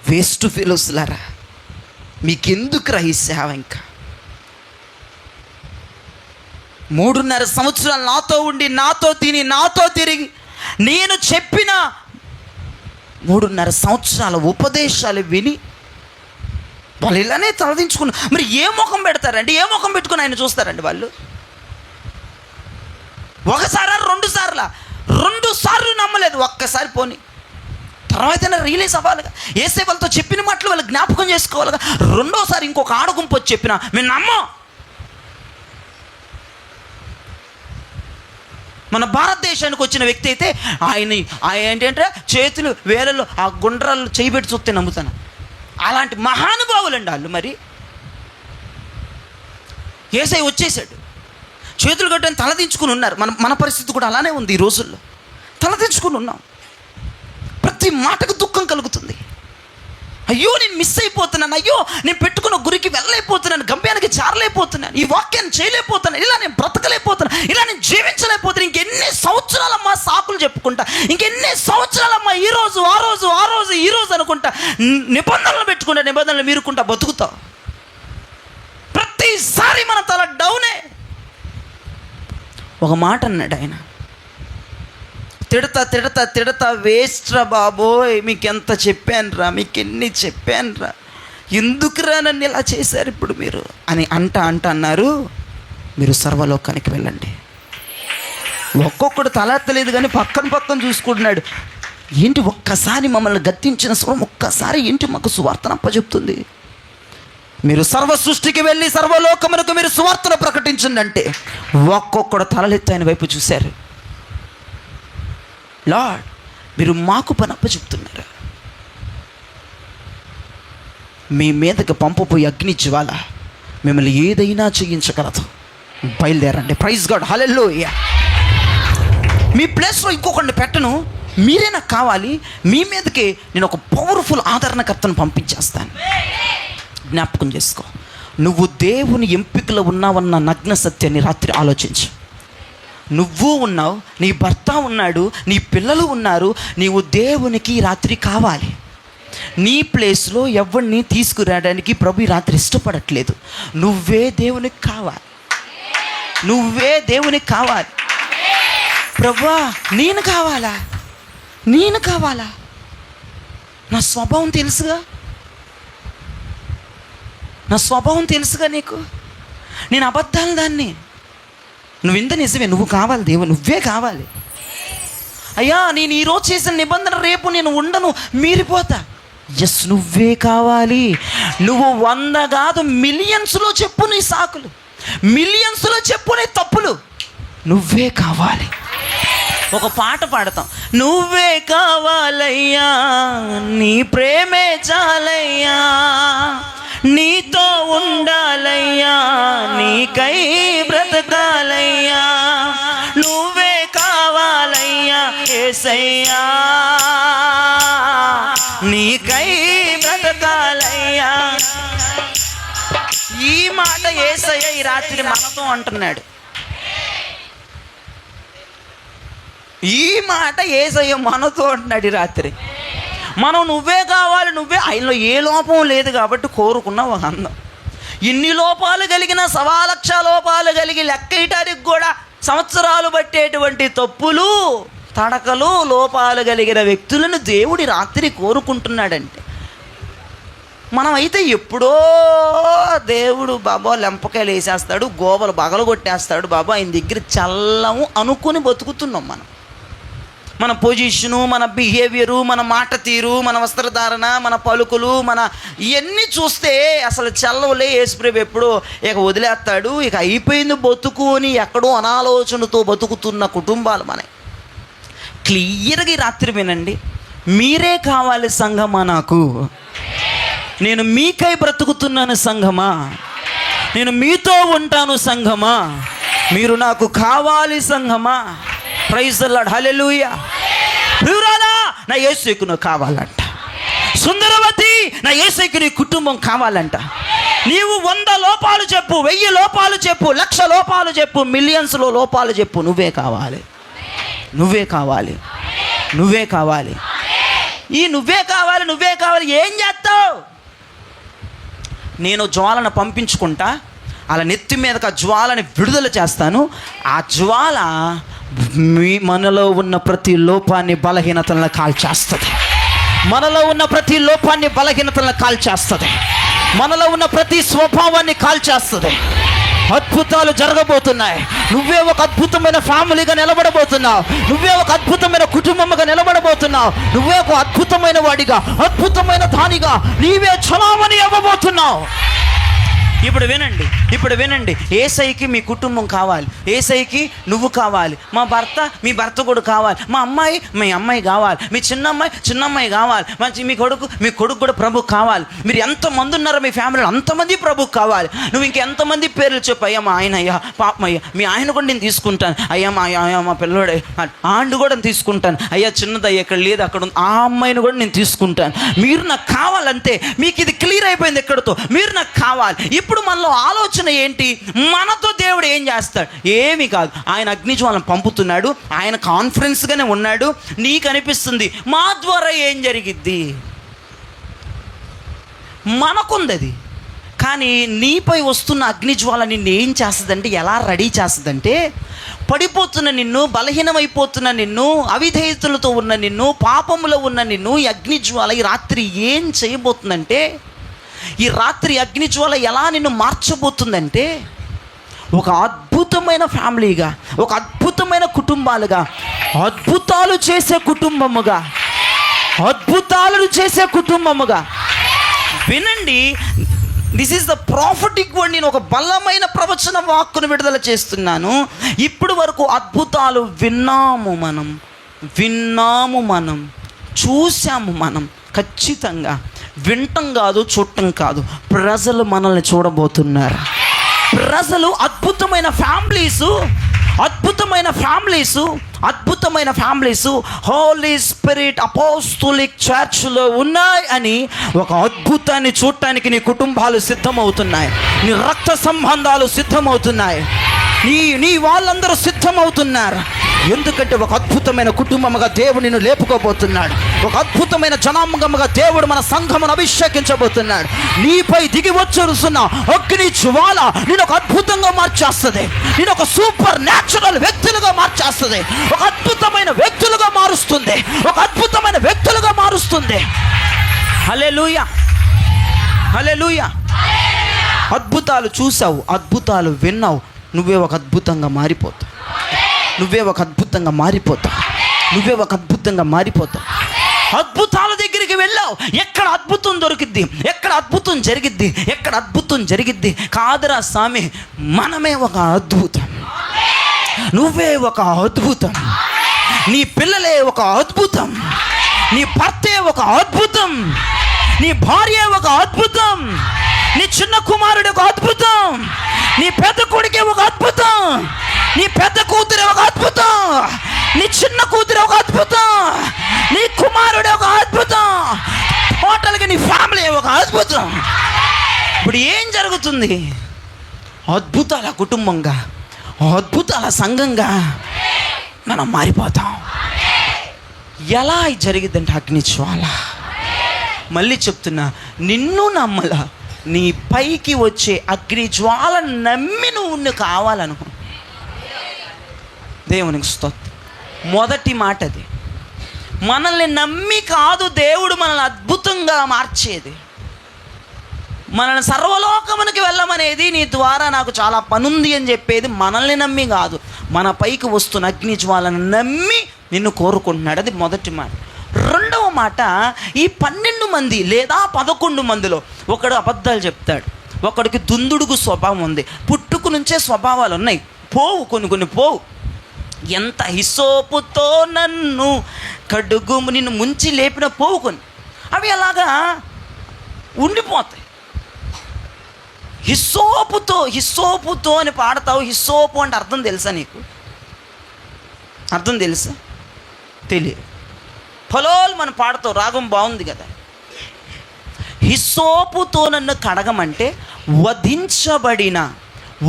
వేస్ట్ ఫెలోస్లారా, మీకెందుకురా ఈ సేవ? ఇంకా 3.5 సంవత్సరాలు నాతో ఉండి, నాతో తిని, నాతో తిరిగి, నేను చెప్పిన 3.5 సంవత్సరాల ఉపదేశాలు విని వాళ్ళు ఇలానే తలదించుకున్నారు. మరి ఏ ముఖం పెడతారండి? ఏ ముఖం పెట్టుకుని ఆయన చూస్తారండి వాళ్ళు? ఒకసారా 2 సార్లా? 2 సార్లు నమ్మలేదు, ఒక్కసారి పోనీ తర్వాత రియలైజ్ అవ్వాలిగా. ఏసే వాళ్ళతో చెప్పిన మాటలు వాళ్ళు జ్ఞాపకం చేసుకోవాలిగా. 2వ సారి ఇంకొక ఆడగుంపు వచ్చి చెప్పినా మేము నమ్మం. మన భారతదేశానికి వచ్చిన వ్యక్తి అయితే ఆయన ఏంటంటే చేతులు వేలలో ఆ గుండ్రాలు చేయబెట్టి చూస్తే నమ్ముతాను. అలాంటి మహానుభావులండి వాళ్ళు. మరి యేసయ్య వచ్చేసాడు, చేతులు కట్టని తలదించుకుని ఉన్నారు. మన పరిస్థితి కూడా అలానే ఉంది. ఈ రోజుల్లో తలదించుకుని ఉన్నాం. ప్రతి మాటకు దుఃఖం కలుగుతుంది. అయ్యో నేను మిస్ అయిపోతున్నాను, అయ్యో నేను పెట్టుకున్న గురికి వెళ్ళలేకపోతున్నాను, గమ్యానికి చేరలేకపోతున్నాను, ఈ వాక్యాన్ని చేయలేకపోతున్నాను, ఇలా నేను బ్రతకలేకపోతున్నాను, ఇలా నేను జీవించలేకపోతున్నాను. ఇంకెన్ని సంవత్సరాలమ్మా సాకులు చెప్పుకుంటా, ఇంకెన్ని సంవత్సరాలమ్మా ఈ రోజు ఈ రోజు అనుకుంటా, నిబంధనలు పెట్టుకుంటా, నిబంధనలు మీరుకుంటా బతుకుతావు. ప్రతిసారి మన తల డౌనే. ఒక మాట అన్నాడు ఆయన, తిడతా తిడతా తిడతా, వేస్ట్ రా బాబోయ్, మీకెంత చెప్పానురా, మీకెన్ని చెప్పానురా, ఎందుకురా నన్ను ఇలా చేశారు ఇప్పుడు మీరు అని అన్నారు. మీరు సర్వలోకానికి వెళ్ళండి. ఒక్కొక్కడు తల ఎత్తలేదు కానీ పక్కన చూసుకుంటున్నాడు. ఏంటి ఒక్కసారి మమ్మల్ని గద్దించిన స్వరం ఒక్కసారి ఏంటి మాకు సువార్తను అప్పచెప్తుంది. మీరు సర్వ సృష్టికి వెళ్ళి సర్వలోకమునకు మీరు సువార్తను ప్రకటించండి అంటే ఒక్కొక్కడు తలలెత్తి ఆయన వైపు చూశారు. లార్డ్, మీరు మాకు పని అప్పచెప్తున్నారు. మీ మీదకి పంపపోయి అగ్ని జ్వాల మిమ్మల్ని ఏదైనా చేయించగలదు. బయలుదేరండి. ప్రైజ్ గాడ్, హల్లెలూయా. మీ ప్లేస్లో ఇంకొకరిని పెట్టను, మీరే నాకు కావాలి. మీ మీదకి నేను ఒక పవర్ఫుల్ ఆదరణకర్తను పంపించేస్తాను. జ్ఞాపకం చేసుకో, నువ్వు దేవుని ఎంపికలో ఉన్నావన్న నగ్న సత్యాన్ని రాత్రి ఆలోచించు. నువ్వు ఉన్నావు, నీ భర్త ఉన్నాడు, నీ పిల్లలు ఉన్నారు. నీవు దేవునికి రాత్రి కావాలి. నీ ప్లేస్లో ఎవరిని తీసుకురావడానికి ప్రభు ఈ రాత్రి ఇష్టపడట్లేదు. నువ్వే దేవునికి కావాలి. నువ్వే దేవునికి కావాలి. ప్రభువా, నేను కావాలా? నా స్వభావం తెలుసుగా నీకు. నేను అబద్ధాలు దాన్ని. నువ్వు ఇంత నిజమే, నువ్వు కావాలి దేవుడు, నువ్వే కావాలి. అయ్యా, నేను ఈరోజు చేసిన నిబంధన రేపు నేను ఉండను, మీరిపోతా. ఎస్, నువ్వే కావాలి. నువ్వు 100 కాదు, మిలియన్స్లో చెప్పు నీ సాకులు, మిలియన్స్లో చెప్పు నీ తప్పులు. నువ్వే కావాలి. ఒక పాట పాడతాం, నువ్వే కావాలయ్యా, నీ ప్రేమే చాలయ్యా, నీతో ఉండాలయ్యా, నీకై బ్రతకాలయ్యా, నువ్వే కావాలయ్యా యేసయ్యా, నీకై బ్రతకాలయ్యా. ఈ మాట యేసయ్య ఈ రాత్రి మనతో అంటున్నాడు. ఈ మాట యేసయ్య మనతో అంటున్నాడు ఈ రాత్రి. మనం నువ్వే కావాలి, నువ్వే, ఆయనలో ఏ లోపం లేదు కాబట్టి కోరుకున్న ఒక అందం. ఇన్ని లోపాలు కలిగిన 1,00,000 లోపాలు కలిగి లెక్కయటానికి కూడా సంవత్సరాలు పట్టేటువంటి తప్పులు, తడకలు, లోపాలు కలిగిన వ్యక్తులను దేవుడి రాత్రి కోరుకుంటున్నాడంటే, మనమైతే ఎప్పుడో దేవుడు బాబా లెంపకాయలు వేసేస్తాడు, గోబలు బగలు కొట్టేస్తాడు, బాబా ఆయన దగ్గర చల్లము అనుకుని బతుకుతున్నాం. మన పొజిషను, మన బిహేవియరు, మన మాట తీరు, మన వస్త్రధారణ, మన పలుకులు, మన ఇవన్నీ చూస్తే అసలు చల్లవులే. యేసుప్రభు ఎప్పుడో ఇక వదిలేస్తాడు, ఇక అయిపోయింది బతుకు అని ఎక్కడో అనాలోచనతో బతుకుతున్న కుటుంబాలు మనకి. క్లియర్గా ఈ రాత్రి వినండి, మీరే కావాలి సంఘమా నాకు. నేను మీకై బ్రతుకుతున్నాను సంఘమా, నేను మీతో ఉంటాను సంఘమా, మీరు నాకు కావాలి సంఘమా. ప్రైజ్ ది లార్డ్, హల్లెలూయా. ప్రియురాలా, నా యేసుకు నువ్వు కావాలంట. సుందరవతి, నా యేసుకు నీ కుటుంబం కావాలంట. నీవు 100 లోపాలు చెప్పు, 1000 లోపాలు చెప్పు, 1,00,000 లోపాలు చెప్పు, మిలియన్స్లో లోపాలు చెప్పు, నువ్వే కావాలి. ఈ నువ్వే కావాలి ఏం చేస్తావు? నేను జ్వాలను పంపించుకుంటా, అలా నెత్తి మీదకి ఆ జ్వాలని విడుదల చేస్తాను. ఆ జ్వాల మనలో ఉన్న ప్రతి లోపాన్ని, బలహీనతలను కాల్చేస్తుంది. మనలో ఉన్న ప్రతి లోపాన్ని, బలహీనతలను కాల్చేస్తుంది. మనలో ఉన్న ప్రతి స్వభావాన్ని కాల్చేస్తుంది. అద్భుతాలు జరగబోతున్నాయి. నువ్వే ఒక అద్భుతమైన ఫ్యామిలీగా నిలబడబోతున్నావు. నువ్వే ఒక అద్భుతమైన కుటుంబంగా నిలబడబోతున్నావు. నువ్వే ఒక అద్భుతమైన వాడిగా, అద్భుతమైన దానిగా నీవే చలామణి అవ్వబోతున్నావు. ఇప్పుడు వినండి, యేసయ్యకి మీ కుటుంబం కావాలి, యేసయ్యకి నువ్వు కావాలి, మీ భర్త కూడా కావాలి, మీ అమ్మాయి కావాలి, మీ చిన్నమ్మాయి కావాలి, మీ కొడుకు కూడా ప్రభు కావాలి. మీరు ఎంతమంది ఉన్నారో మీ ఫ్యామిలీలో అంతమంది ప్రభుకు కావాలి. నువ్వు ఇంకెంతమంది పేర్లు చెప్పు. అయ్యా మా ఆయన, అయ్యా పాపమయ్యా మీ ఆయన కూడా నేను తీసుకుంటాను, అయ్యా మా పిల్లడే ఆండు కూడా నేను తీసుకుంటాను, అయ్యా చిన్నదయ్యా ఇక్కడ లేదు అక్కడ ఉంది, ఆ అమ్మాయిని కూడా నేను తీసుకుంటాను. మీరు నాకు కావాలంటే మీకు ఇది క్లియర్ అయిపోయింది ఎక్కడితో. మీరు నాకు కావాలి. ఇప్పుడు మనలో ఆలోచన ఏంటి? మనతో దేవుడు ఏం చేస్తాడు? ఏమీ కాదు. ఆయన అగ్నిజ్వాలను పంపుతున్నాడు, ఆయన కాన్ఫిడెన్స్గానే ఉన్నాడు. నీకు అనిపిస్తుంది మా ద్వారా ఏం జరిగిద్ది? మనకుంది అది. కానీ నీపై వస్తున్న అగ్నిజ్వాల నిన్ను ఏం చేస్తుందంటే, ఎలా రెడీ చేస్తుందంటే, పడిపోతున్న నిన్ను, బలహీనమైపోతున్న నిన్ను, అవిధేయతలతో ఉన్న నిన్ను, పాపములో ఉన్న నిన్ను ఈ అగ్నిజ్వాల ఈ రాత్రి ఏం చేయబోతుందంటే, ఈ రాత్రి అగ్నిజ్వాల ఎలా నిన్ను మార్చబోతుందంటే, ఒక అద్భుతమైన ఫ్యామిలీగా, ఒక అద్భుతమైన కుటుంబాలుగా, అద్భుతాలు చేసే కుటుంబముగా, అద్భుతాలను చేసే కుటుంబముగా. వినండి, this is the prophetic word. నేను ఒక బలమైన ప్రవచన వాక్కును విడుదల చేస్తున్నాను. ఇప్పుడు వరకు అద్భుతాలు విన్నాము మనం, చూసాము మనం. ఖచ్చితంగా వినటం కాదు, చూడటం కాదు, ప్రజలు మనల్ని చూడబోతున్నారు. ప్రజలు అద్భుతమైన ఫ్యామిలీసు హోలీ స్పిరిట్ అపోస్తలిక్ చర్చ్లో ఉన్నాయి అని ఒక అద్భుతాన్ని చూడటానికి నీ కుటుంబాలు సిద్ధమవుతున్నాయి, నీ రక్త సంబంధాలు సిద్ధమవుతున్నాయి, నీ వాళ్ళందరూ సిద్ధమవుతున్నారు. ఎందుకంటే ఒక అద్భుతమైన కుటుంబముగా దేవుడు నిన్ను లేపుకోబోతున్నాడు. ఒక అద్భుతమైన జనాంగముగా దేవుడు మన సంఘమును అభిషేకించబోతున్నాడు. నీపై దిగి వచ్చున్న అగ్ని జ్వాల నేను ఒక అద్భుతంగా మార్చేస్తుంది. నేను ఒక సూపర్ న్యాచురల్ వ్యక్తులుగా మార్చేస్తుంది. ఒక అద్భుతమైన వ్యక్తులుగా మారుస్తుంది. ఒక అద్భుతమైన వ్యక్తులుగా మారుస్తుంది. హల్లెలూయా, హల్లెలూయా. అద్భుతాలు చూసావు, అద్భుతాలు విన్నావు, నువ్వే ఒక అద్భుతంగా మారిపోతావు. అద్భుతాల దగ్గరికి వెళ్ళావు, ఎక్కడ అద్భుతం దొరికిద్ది, ఎక్కడ అద్భుతం జరిగిద్ది. కాదురా స్వామి, మనమే ఒక అద్భుతం. నువ్వే ఒక అద్భుతం. నీ పిల్లలే ఒక అద్భుతం. నీ భర్తే ఒక అద్భుతం. నీ భార్య ఒక అద్భుతం. నీ చిన్న కుమారుడు ఒక అద్భుతం. నీ పెద్ద కొడుకే ఒక అద్భుతం. నీ పెద్ద కూతురు ఒక అద్భుతం. నీ చిన్న కూతురు ఒక అద్భుతం. నీ కుమారుడు ఒక అద్భుతం. టోటల్గా నీ ఫ్యామిలీ ఒక అద్భుతం. ఇప్పుడు ఏం జరుగుతుంది? అద్భుతాల కుటుంబంగా, అద్భుతాల సంఘంగా మనం మారిపోతాం. ఎలా జరిగిద్దంటే అగ్నిజ్వాల. మళ్ళీ చెప్తున్నా, నిన్ను నమ్మల, నీ పైకి వచ్చే అగ్నిజ్వాల నమ్మి నువ్వు కావాలనుకో. దేవునికి స్తోత్రం. మొదటి మాట అది. మనల్ని నమ్మి కాదు దేవుడు మనల్ని అద్భుతంగా మార్చేది. మనల్ని సర్వలోకమునికి వెళ్ళమనేది, నీ ద్వారా నాకు చాలా పనుంది అని చెప్పేది మనల్ని నమ్మి కాదు, మన పైకి వస్తున్న అగ్నిజ్వాలను నమ్మి నిన్ను కోరుకుంటున్నాడు. అది మొదటి మాట. రెండవ మాట, ఈ 12 మంది లేదా 11 మందిలో ఒకడు అబద్ధాలు చెప్తాడు. ఒకడికి దుందుడుగు స్వభావం ఉంది. పుట్టుకు నుంచే స్వభావాలు ఉన్నాయి. పోవు, కొన్ని పోవు. ఎంత హిస్సోపుతో నన్ను కడుగు నిన్ను ముంచి లేపిన పోవు కొన్ని, అవి అలాగా ఉండిపోతాయి. హిస్సోపుతో అని పాడతావు. హిస్సోపు అంటే అర్థం తెలుసా నీకు? అర్థం తెలుసా? తెలియదు. ఫలోలు మనం పాడతావు, రాగం బాగుంది కదా. హిస్సోపుతో నన్ను కడగమంటే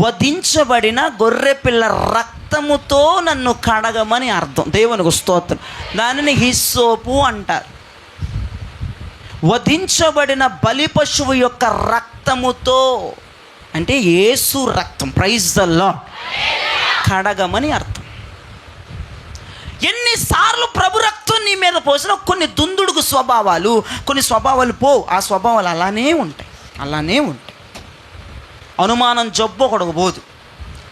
వధించబడిన గొర్రెపిల్ల రక్తముతో నన్ను కడగమని అర్థం. దేవునికి స్తోత్రం. దానిని హిస్సోపు అంటారు. వధించబడిన బలి పశువు యొక్క రక్తముతో అంటే యేసు రక్తం, ప్రైజ్ ద లార్డ్, కడగమని అర్థం. ఎన్నిసార్లు ప్రభు రక్తం నీ మీద పోసిన కొన్ని దుందుడుగు స్వభావాలు, కొన్ని స్వభావాలు పోవు. ఆ స్వభావాలు అలానే ఉంటాయి. అనుమానం జబ్బు ఒకడికి పోదు,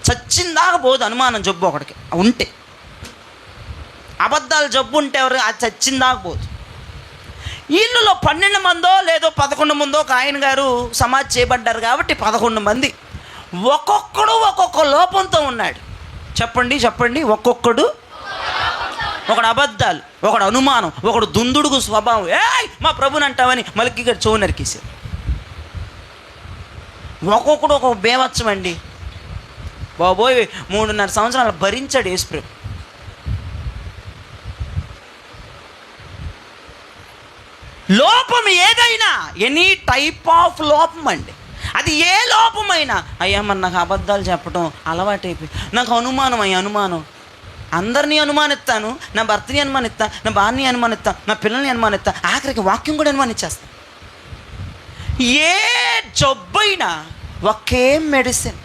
చచ్చిందాకా పోదు. అనుమానం జబ్బు ఒకడికి ఉంటే, అబద్ధాలు జబ్బు ఉంటే ఎవరు అది చచ్చిందాకా పోదు. వీళ్ళలో 12 మందో లేదో 11 మందో ఒక ఆయన గారు సమాధి చేయబడ్డారు కాబట్టి 11 మంది. ఒక్కొక్కడు ఒక్కొక్క లోపంతో ఉన్నాడు. చెప్పండి. ఒక్కొక్కడు, ఒకడు అబద్ధాలు, ఒకడు అనుమానం, ఒకడు దుందుడుగు స్వభావం. మా ప్రభుని అంటావని మలికి గారు చెవు నరికేశారు. ఒక్కొక్కడు ఒక్కొక్క బేవత్సం అండి బాబోయ్. 3.5 సంవత్సరాలు భరించాడు యేసుప్రభు. లోపం ఏదైనా, ఎనీ టైప్ ఆఫ్ లోపం అండి, అది ఏ లోపమైనా, అయ్యా మరి నాకు అబద్ధాలు చెప్పడం అలవాటైపోయి, నాకు అనుమానం, అందరినీ అనుమానిస్తాను. నా భర్తని అనుమానిస్తా, నా భార్యని అనుమానిస్తా, నా పిల్లల్ని అనుమానిస్తా, ఆఖరికి వాక్యం కూడా అనుమానించేస్తా. ఏ జబ్బైనా ఒకే మెడిసిన్.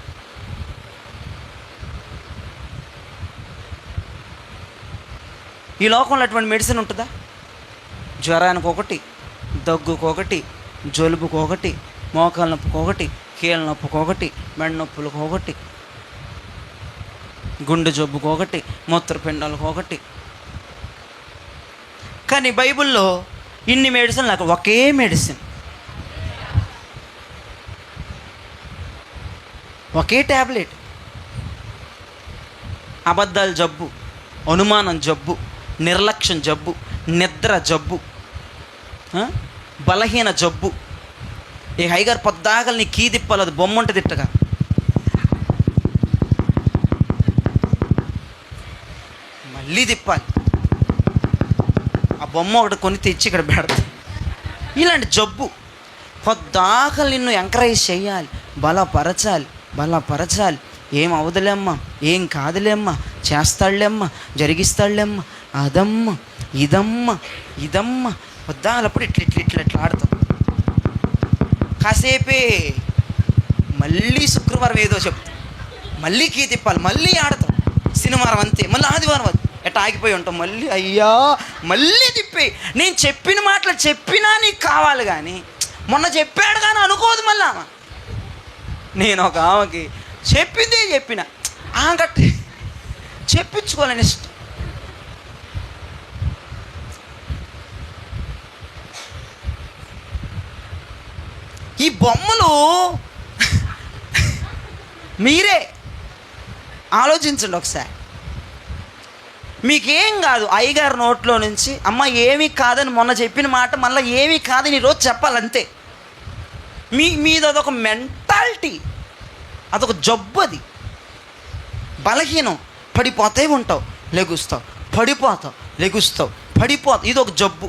ఈ లోకంలో అటువంటి మెడిసిన్ ఉంటుందా? జ్వరానికి ఒకటి, దగ్గుకు ఒకటి, జలుబుకు ఒకటి, మోకాల నొప్పుకు ఒకటి, కీళ్ళ నొప్పుకు ఒకటి, మెడ నొప్పులకు ఒకటి, గుండె జబ్బుకు ఒకటి, మూత్రపిండాలకు ఒకటి. కానీ బైబిల్లో ఇన్ని మెడిసిన్ నాకు ఒకే మెడిసిన్, ఒకే ట్యాబ్లెట్. అబద్ధాల జబ్బు, అనుమానం జబ్బు, నిర్లక్ష్యం జబ్బు, నిద్ర జబ్బు, బలహీన జబ్బు. ఈ హైగారు పొద్దాకలు నీ కీ తిప్పాలి, అది బొమ్మ ఉంటుంది తిట్టగా. మళ్ళీ తిప్పాలి, ఆ బొమ్మ ఒకటి కొని తెచ్చి ఇక్కడ పెడతాం. ఇలాంటి జబ్బు పొద్దాకలు నిన్ను ఎంకరేజ్ చేయాలి, బలపరచాలి. ఏం అవదులేమ్మా, ఏం కాదులేమ్మా, చేస్తాడులేమ్మా, జరిగిస్తాడులేమ్మా, అదమ్మా ఇదమ్మా పొద్దాలప్పుడు ఇట్లా ఆడతాం. కాసేపే మళ్ళీ శుక్రవారం ఏదో చెప్తాం, మళ్ళీ కీ తిప్పాలి, మళ్ళీ ఆడతాం. శనివారం అంతే, మళ్ళీ ఆదివారం అది ఎట్లా ఆగిపోయి ఉంటాం. మళ్ళీ అయ్యా మళ్ళీ తిప్పే. నేను చెప్పిన మాటలు చెప్పినా నీకు కావాలి, కానీ మొన్న చెప్పాడు కానీ అనుకోదు మళ్ళీ ఆమె. నేను ఒక ఆమెకి చెప్పిందే చెప్పిన, గట్టి చెప్పించుకోవాలని ఇష్టం. ఈ బొమ్మలు మీరే ఆలోచించండి ఒకసారి. మీకేం కాదు, అయ్యగారి నోట్లో నుంచి అమ్మ ఏమీ కాదని మొన్న చెప్పిన మాట మళ్ళీ ఏమీ కాదని ఈరోజు చెప్పాలంతే. మీద అదొక మెంటాలిటీ, అదొక జబ్బు. అది బలహీనం. పడిపోతే ఉంటావు, లెగుస్తావు, పడిపోతావు, లెగుస్తావు, పడిపోతావు. ఇది ఒక జబ్బు.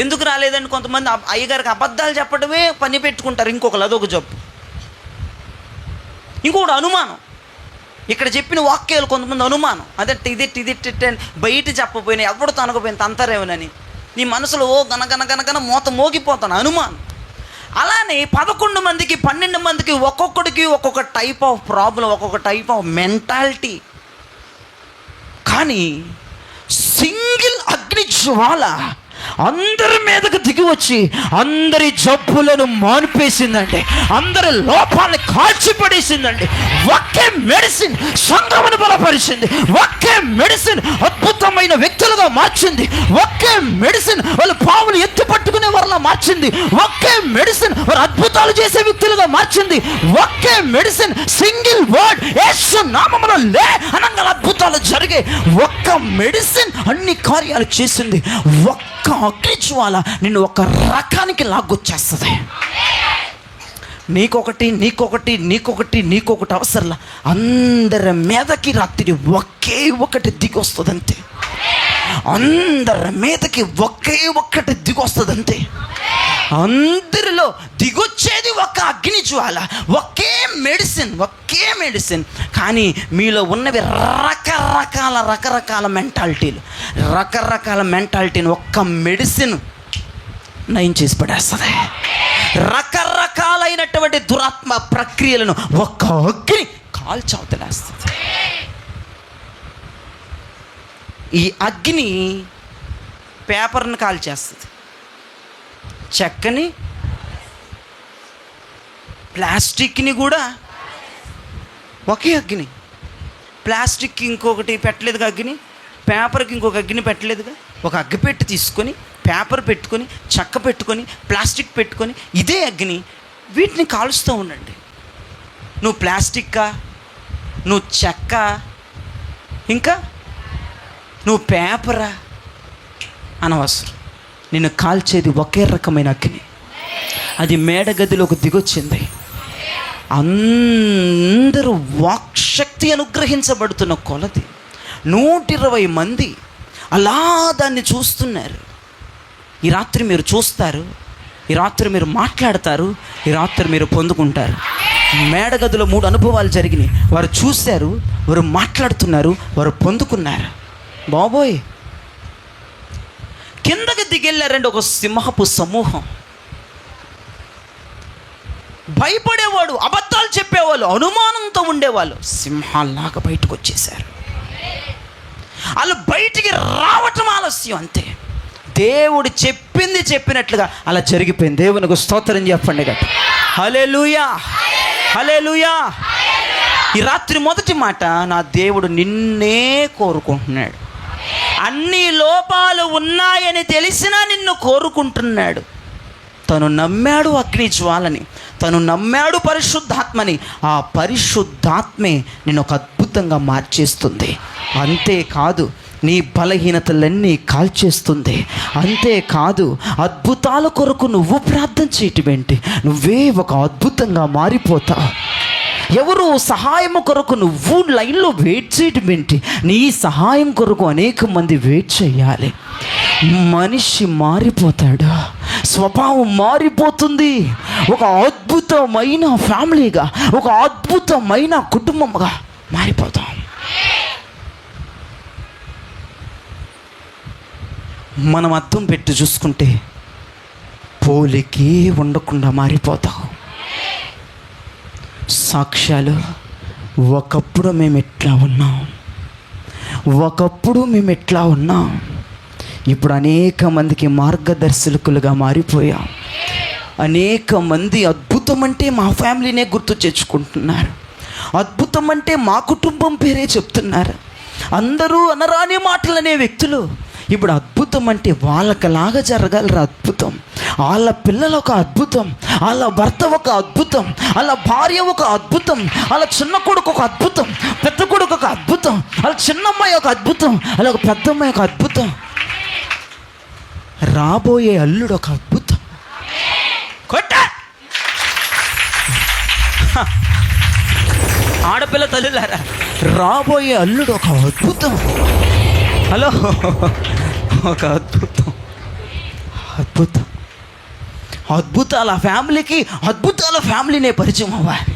ఎందుకు రాలేదండి? కొంతమంది అయ్యగారికి అబద్ధాలు చెప్పడమే పని పెట్టుకుంటారు. ఇంకొకరు అదొక జబ్బు. ఇంకొకటి అనుమానం. ఇక్కడ చెప్పిన వాక్యాలు కొంతమంది అనుమానం. అదే ఇది బయట చెప్పపోయినా ఎవడు తనకపోయిన తంతారేమోనని నీ మనసులో గనగన మూత మోగిపోతాను అనుమానం. అలానే 11 మందికి 12 మందికి ఒక్కొక్కడికి ఒక్కొక్క టైప్ ఆఫ్ ప్రాబ్లం, ఒక్కొక్క టైప్ ఆఫ్ మెంటాలిటీ. కానీ సింగిల్ అగ్ని జ్వాల అందరి మీదకు దిగి వచ్చి అందరి జబ్బులను మాన్పేసిందండి, అందరి లోపాలను కాల్చిపడేసిందండి. ఒకే మెడిసిన్ సంఘమును బలపరిచింది. ఒకే మెడిసిన్ అద్భుతమైన వ్యక్తులుగా మార్చింది. ఒకే మెడిసిన్ వాళ్ళు పాములు ఎత్తి పట్టుకునే వారిలా మార్చింది. ఒకే మెడిసిన్ వారు అద్భుతాలు చేసే వ్యక్తులుగా మార్చింది. ఒకే మెడిసిన్ సింగిల్ వర్డ్ యేసు నామములో లే అనగా అద్భుతాలు జరిగే ఒక్క మెడిసిన్ అన్ని కార్యాలు చేసింది. ఒక్క అగ్ని జ్వాల నిన్ను ఒక రకానికి లాగొచ్చేస్తుంది. నీకొకటి అవసరంలా, అందరి మీదకి రాత్రి ఒకే ఒకటి దిగి వస్తుంది అంతే. అందరి మీదకి ఒకే ఒక్కటి దిగి వస్తుంది అంతే. అందరిలో దిగొచ్చేది ఒక అగ్ని జ్వాల, ఒకే మెడిసిన్. కానీ మీలో ఉన్నవి రకరకాల మెంటాలిటీని ఒక్క మెడిసిన్ నయం చేసి పడేస్తుంది. రకరకాలైనటువంటి దురాత్మ ప్రక్రియలను ఒక్క అగ్ని కాల్చవతలేస్తుంది. ఈ అగ్ని పేపర్ని కాల్చేస్తుంది, చెక్కని, ప్లాస్టిక్ని కూడా ఒకే అగ్ని. ప్లాస్టిక్ ఇంకొకటి పెట్టలేదుగా అగ్ని, పేపర్కి ఇంకొక అగ్ని పెట్టలేదుగా. ఒక అగ్గిపెట్టి తీసుకొని పేపర్ పెట్టుకొని చెక్క పెట్టుకొని ప్లాస్టిక్ పెట్టుకొని ఇదే అగ్ని వీటిని కాలుస్తూ ఉండండి. నువ్వు ప్లాస్టిక్కా, నువ్వు చెక్క, ఇంకా నువ్వు పేపరా అనవసరం. నిన్ను కాల్చేది ఒకే రకమైన అగ్ని. అది మేడగదిలోకి దిగొచ్చింది. అందరూ వాక్శక్తి అనుగ్రహించబడుతున్న కొలది 120 మంది అలా దాన్ని చూస్తున్నారు. ఈ రాత్రి మీరు చూస్తారు, ఈ రాత్రి మీరు మాట్లాడతారు, ఈ రాత్రి మీరు పొందుకుంటారు. మేడగదిలో 3 అనుభవాలు జరిగినాయి. వారు చూశారు, వారు మాట్లాడుతున్నారు, వారు పొందుకున్నారు. బాబోయ్, కిందకి దిగెళ్ళారండి ఒక సింహపు సమూహం. భయపడేవాడు, అబద్ధాలు చెప్పేవాళ్ళు, అనుమానంతో ఉండేవాళ్ళు సింహాల్లాగా బయటకు వచ్చేసారు. వాళ్ళు బయటికి రావటం ఆలస్యం, అంతే. దేవుడు చెప్పింది చెప్పినట్లుగా అలా జరిగిపోయింది. దేవునికి స్తోత్రం చెప్పండి కదా. హల్లెలూయా, హల్లెలూయా. ఈ రాత్రి మొదటి మాట, నా దేవుడు నిన్నే కోరుకుంటున్నాడు. అన్ని లోపాలు ఉన్నాయని తెలిసినా నిన్ను కోరుకుంటున్నాడు. తను నమ్మాడు అగ్ని జ్వాలని, తను నమ్మాడు పరిశుద్ధాత్మని. ఆ పరిశుద్ధాత్మే నిన్ను ఒక అద్భుతంగా మార్చేస్తుంది. అంతేకాదు, నీ బలహీనతలన్నీ కాల్చేస్తుంది. అంతేకాదు, అద్భుతాల కొరకు నువ్వు ప్రార్థన చేయటం ఏంటి, నువ్వే ఒక అద్భుతంగా మారిపోతావు. ఎవరు సహాయం కొరకు నువ్వు లైన్లో వెయిట్ చేయటం ఏంటి, నీ సహాయం కొరకు అనేక మంది వెయిట్ చేయాలి. మనిషి మారిపోతాడు, స్వభావం మారిపోతుంది. ఒక అద్భుతమైన ఫ్యామిలీగా, ఒక అద్భుతమైన కుటుంబంగా మారిపోతాం. మనం అద్దం పెట్టి చూసుకుంటే పోలికే ఉండకుండా మారిపోతాం. సాక్ష్యాలు, ఒకప్పుడు మేము ఎట్లా ఉన్నాం, ఒకప్పుడు మేము ఎట్లా ఉన్నాం, ఇప్పుడు అనేక మందికి మార్గదర్శకులుగా మారిపోయాం. అనేక మంది అద్భుతం అంటే మా ఫ్యామిలీనే గుర్తు తెచ్చుకుంటున్నారు, అద్భుతం అంటే మా కుటుంబం పేరే చెప్తున్నారు. అందరూ అనరాని మాటలనే వ్యక్తులు ఇప్పుడు అద్భుతం అంటే వాళ్ళకలాగా జరగాలరా అద్భుతం. వాళ్ళ పిల్లలు ఒక అద్భుతం, వాళ్ళ భర్త ఒక అద్భుతం, వాళ్ళ భార్య ఒక అద్భుతం, వాళ్ళ చిన్న కొడుకు ఒక అద్భుతం, పెద్ద కొడుకు ఒక అద్భుతం, వాళ్ళ చిన్నమ్మాయి ఒక అద్భుతం, వాళ్ళ ఒక పెద్దమ్మాయి ఒక అద్భుతం, రాబోయే అల్లుడు ఒక అద్భుతం. ఆడపిల్ల తల్లులారా, రాబోయే అల్లుడు ఒక అద్భుతం. హలో, ఒక అద్భుతం, అద్భుతం. అద్భుతాల ఫ్యామిలీకి అద్భుతాల ఫ్యామిలీనే పరిచయం అవ్వాలి.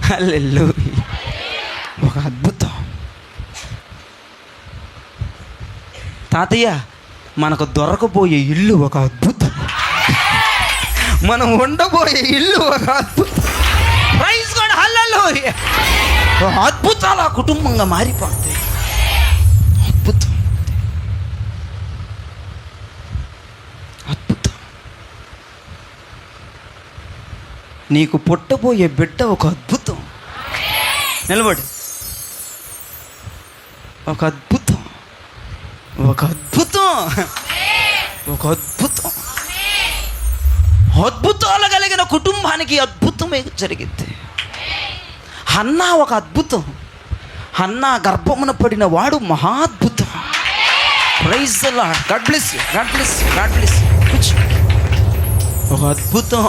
హల్లెలూయా, ఒక అద్భుతం. తాతయ్య, మనకు దొరకబోయే ఇల్లు ఒక అద్భుతం, మనం ఉండబోయే ఇల్లు ఒక అద్భుతం. ప్రైజ్ గాడ్, హల్లెలూయా. అద్భుతాల కుటుంబంగా మారిపోతుంది. అద్భుతం, అద్భుతం. నీకు పుట్టబోయే బిడ్డ ఒక అద్భుతం. నిలబడి, ఒక అద్భుతం, ఒక అద్భుతం, ఒక అద్భుతం. అద్భుతాలు కలిగిన కుటుంబానికి అద్భుతమే జరిగింది. హన్నా ఒక అద్భుతం. హన్నా గర్భమున పడిన వాడు మహాద్భుతం. Praise the Lord. God bless you, God bless you, God bless you. ఒక అద్భుతం.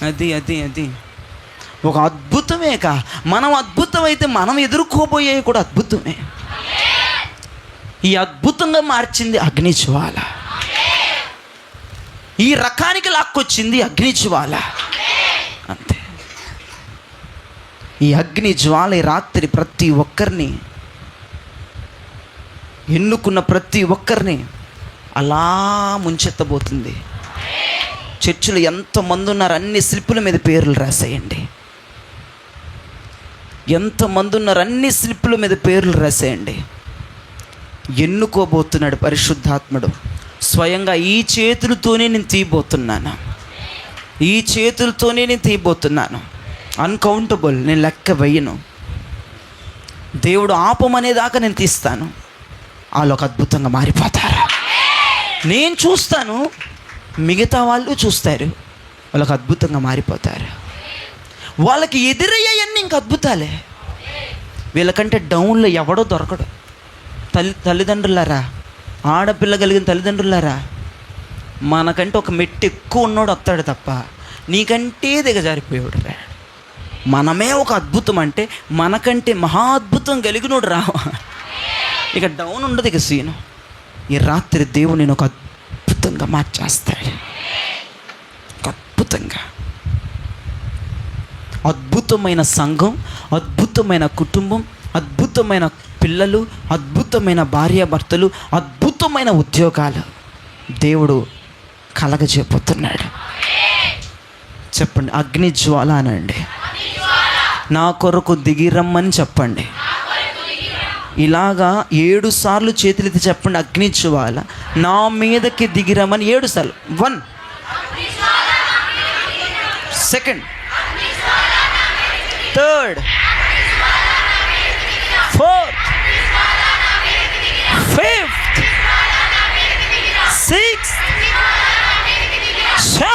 అది అది అది ఒక అద్భుతమేక. మనం అద్భుతమైతే మనం ఎదుర్కోబోయే కూడా అద్భుతమే. ఈ అద్భుతంగా మార్చింది అగ్ని జ్వాల. ఈ రకానికి లాక్కొచ్చింది అగ్ని జ్వాల, అంతే. ఈ అగ్ని జ్వాల రాత్రి ప్రతి ఒక్కరిని, ఎన్నుకున్న ప్రతి ఒక్కరిని అలా ముంచెత్తబోతుంది. చర్చిలో ఎంతమంది ఉన్నారు, అన్ని స్లిప్పుల మీద పేర్లు రాసేయండి. ఎంతమంది ఉన్నారు, అన్ని స్లిప్పుల మీద పేర్లు రాసేయండి. ఎన్నుకోబోతున్నాడు పరిశుద్ధాత్ముడు స్వయంగా. ఈ చేతులతోనే నేను తీయబోతున్నాను, ఈ చేతులతోనే నేను తీయబోతున్నాను. అన్కౌంటబుల్, నేను లెక్క వేయను. దేవుడు ఆపమనేదాకా నేను తీస్తాను. వాళ్ళు ఒక అద్భుతంగా మారిపోతారు. నేను చూస్తాను, మిగతా వాళ్ళు చూస్తారు, వాళ్ళకి అద్భుతంగా మారిపోతారు. వాళ్ళకి ఎదురయ్యాయన్నీ ఇంక అద్భుతాలే. వీళ్ళకంటే డౌన్లో ఎవడో దొరకడు. తల్లిదండ్రులారా, ఆడపిల్ల కలిగిన తల్లిదండ్రులారా, మనకంటే ఒక మెట్టు ఎక్కువ ఉన్నోడు వస్తాడు తప్ప నీకంటే దిగజారిపోయాడు రా. మనమే ఒక అద్భుతం అంటే మనకంటే మహా అద్భుతం కలిగినోడు రావా. ఇక డౌన్ ఉండదు ఇక సీను. ఈ రాత్రి దేవుడు నేను ఒక అద్భుతంగా మార్చేస్తాడు. ఒక అద్భుతంగా, అద్భుతమైన సంఘం, అద్భుతమైన కుటుంబం, అద్భుతమైన పిల్లలు, అద్భుతమైన భార్యాభర్తలు, అద్భుతమైన ఉద్యోగాలు దేవుడు కలగజేయబోతున్నాడు. చెప్పండి, అగ్ని జ్వాల అనండి. నా కొరకు దిగిరమ్మని చెప్పండి. ఇలాగా 7 సార్లు చేతులెత్తి చెప్పండి, అగ్ని జ్వాల నా మీదకి దిగిరమ్మని 7 సార్లు. 1, 2, 3, 4, 5, 6, 7.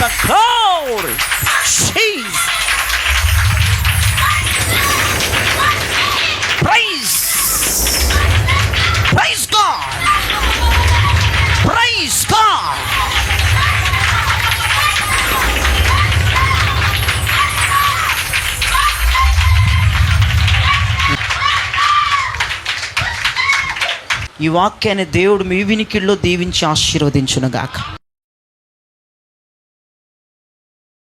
The glory, Jesus, praise God, praise God. ఈ వాక్యాన్ని దేవుడు మీ వినికిడిలో దీవించి ఆశీర్వదించునుగాక.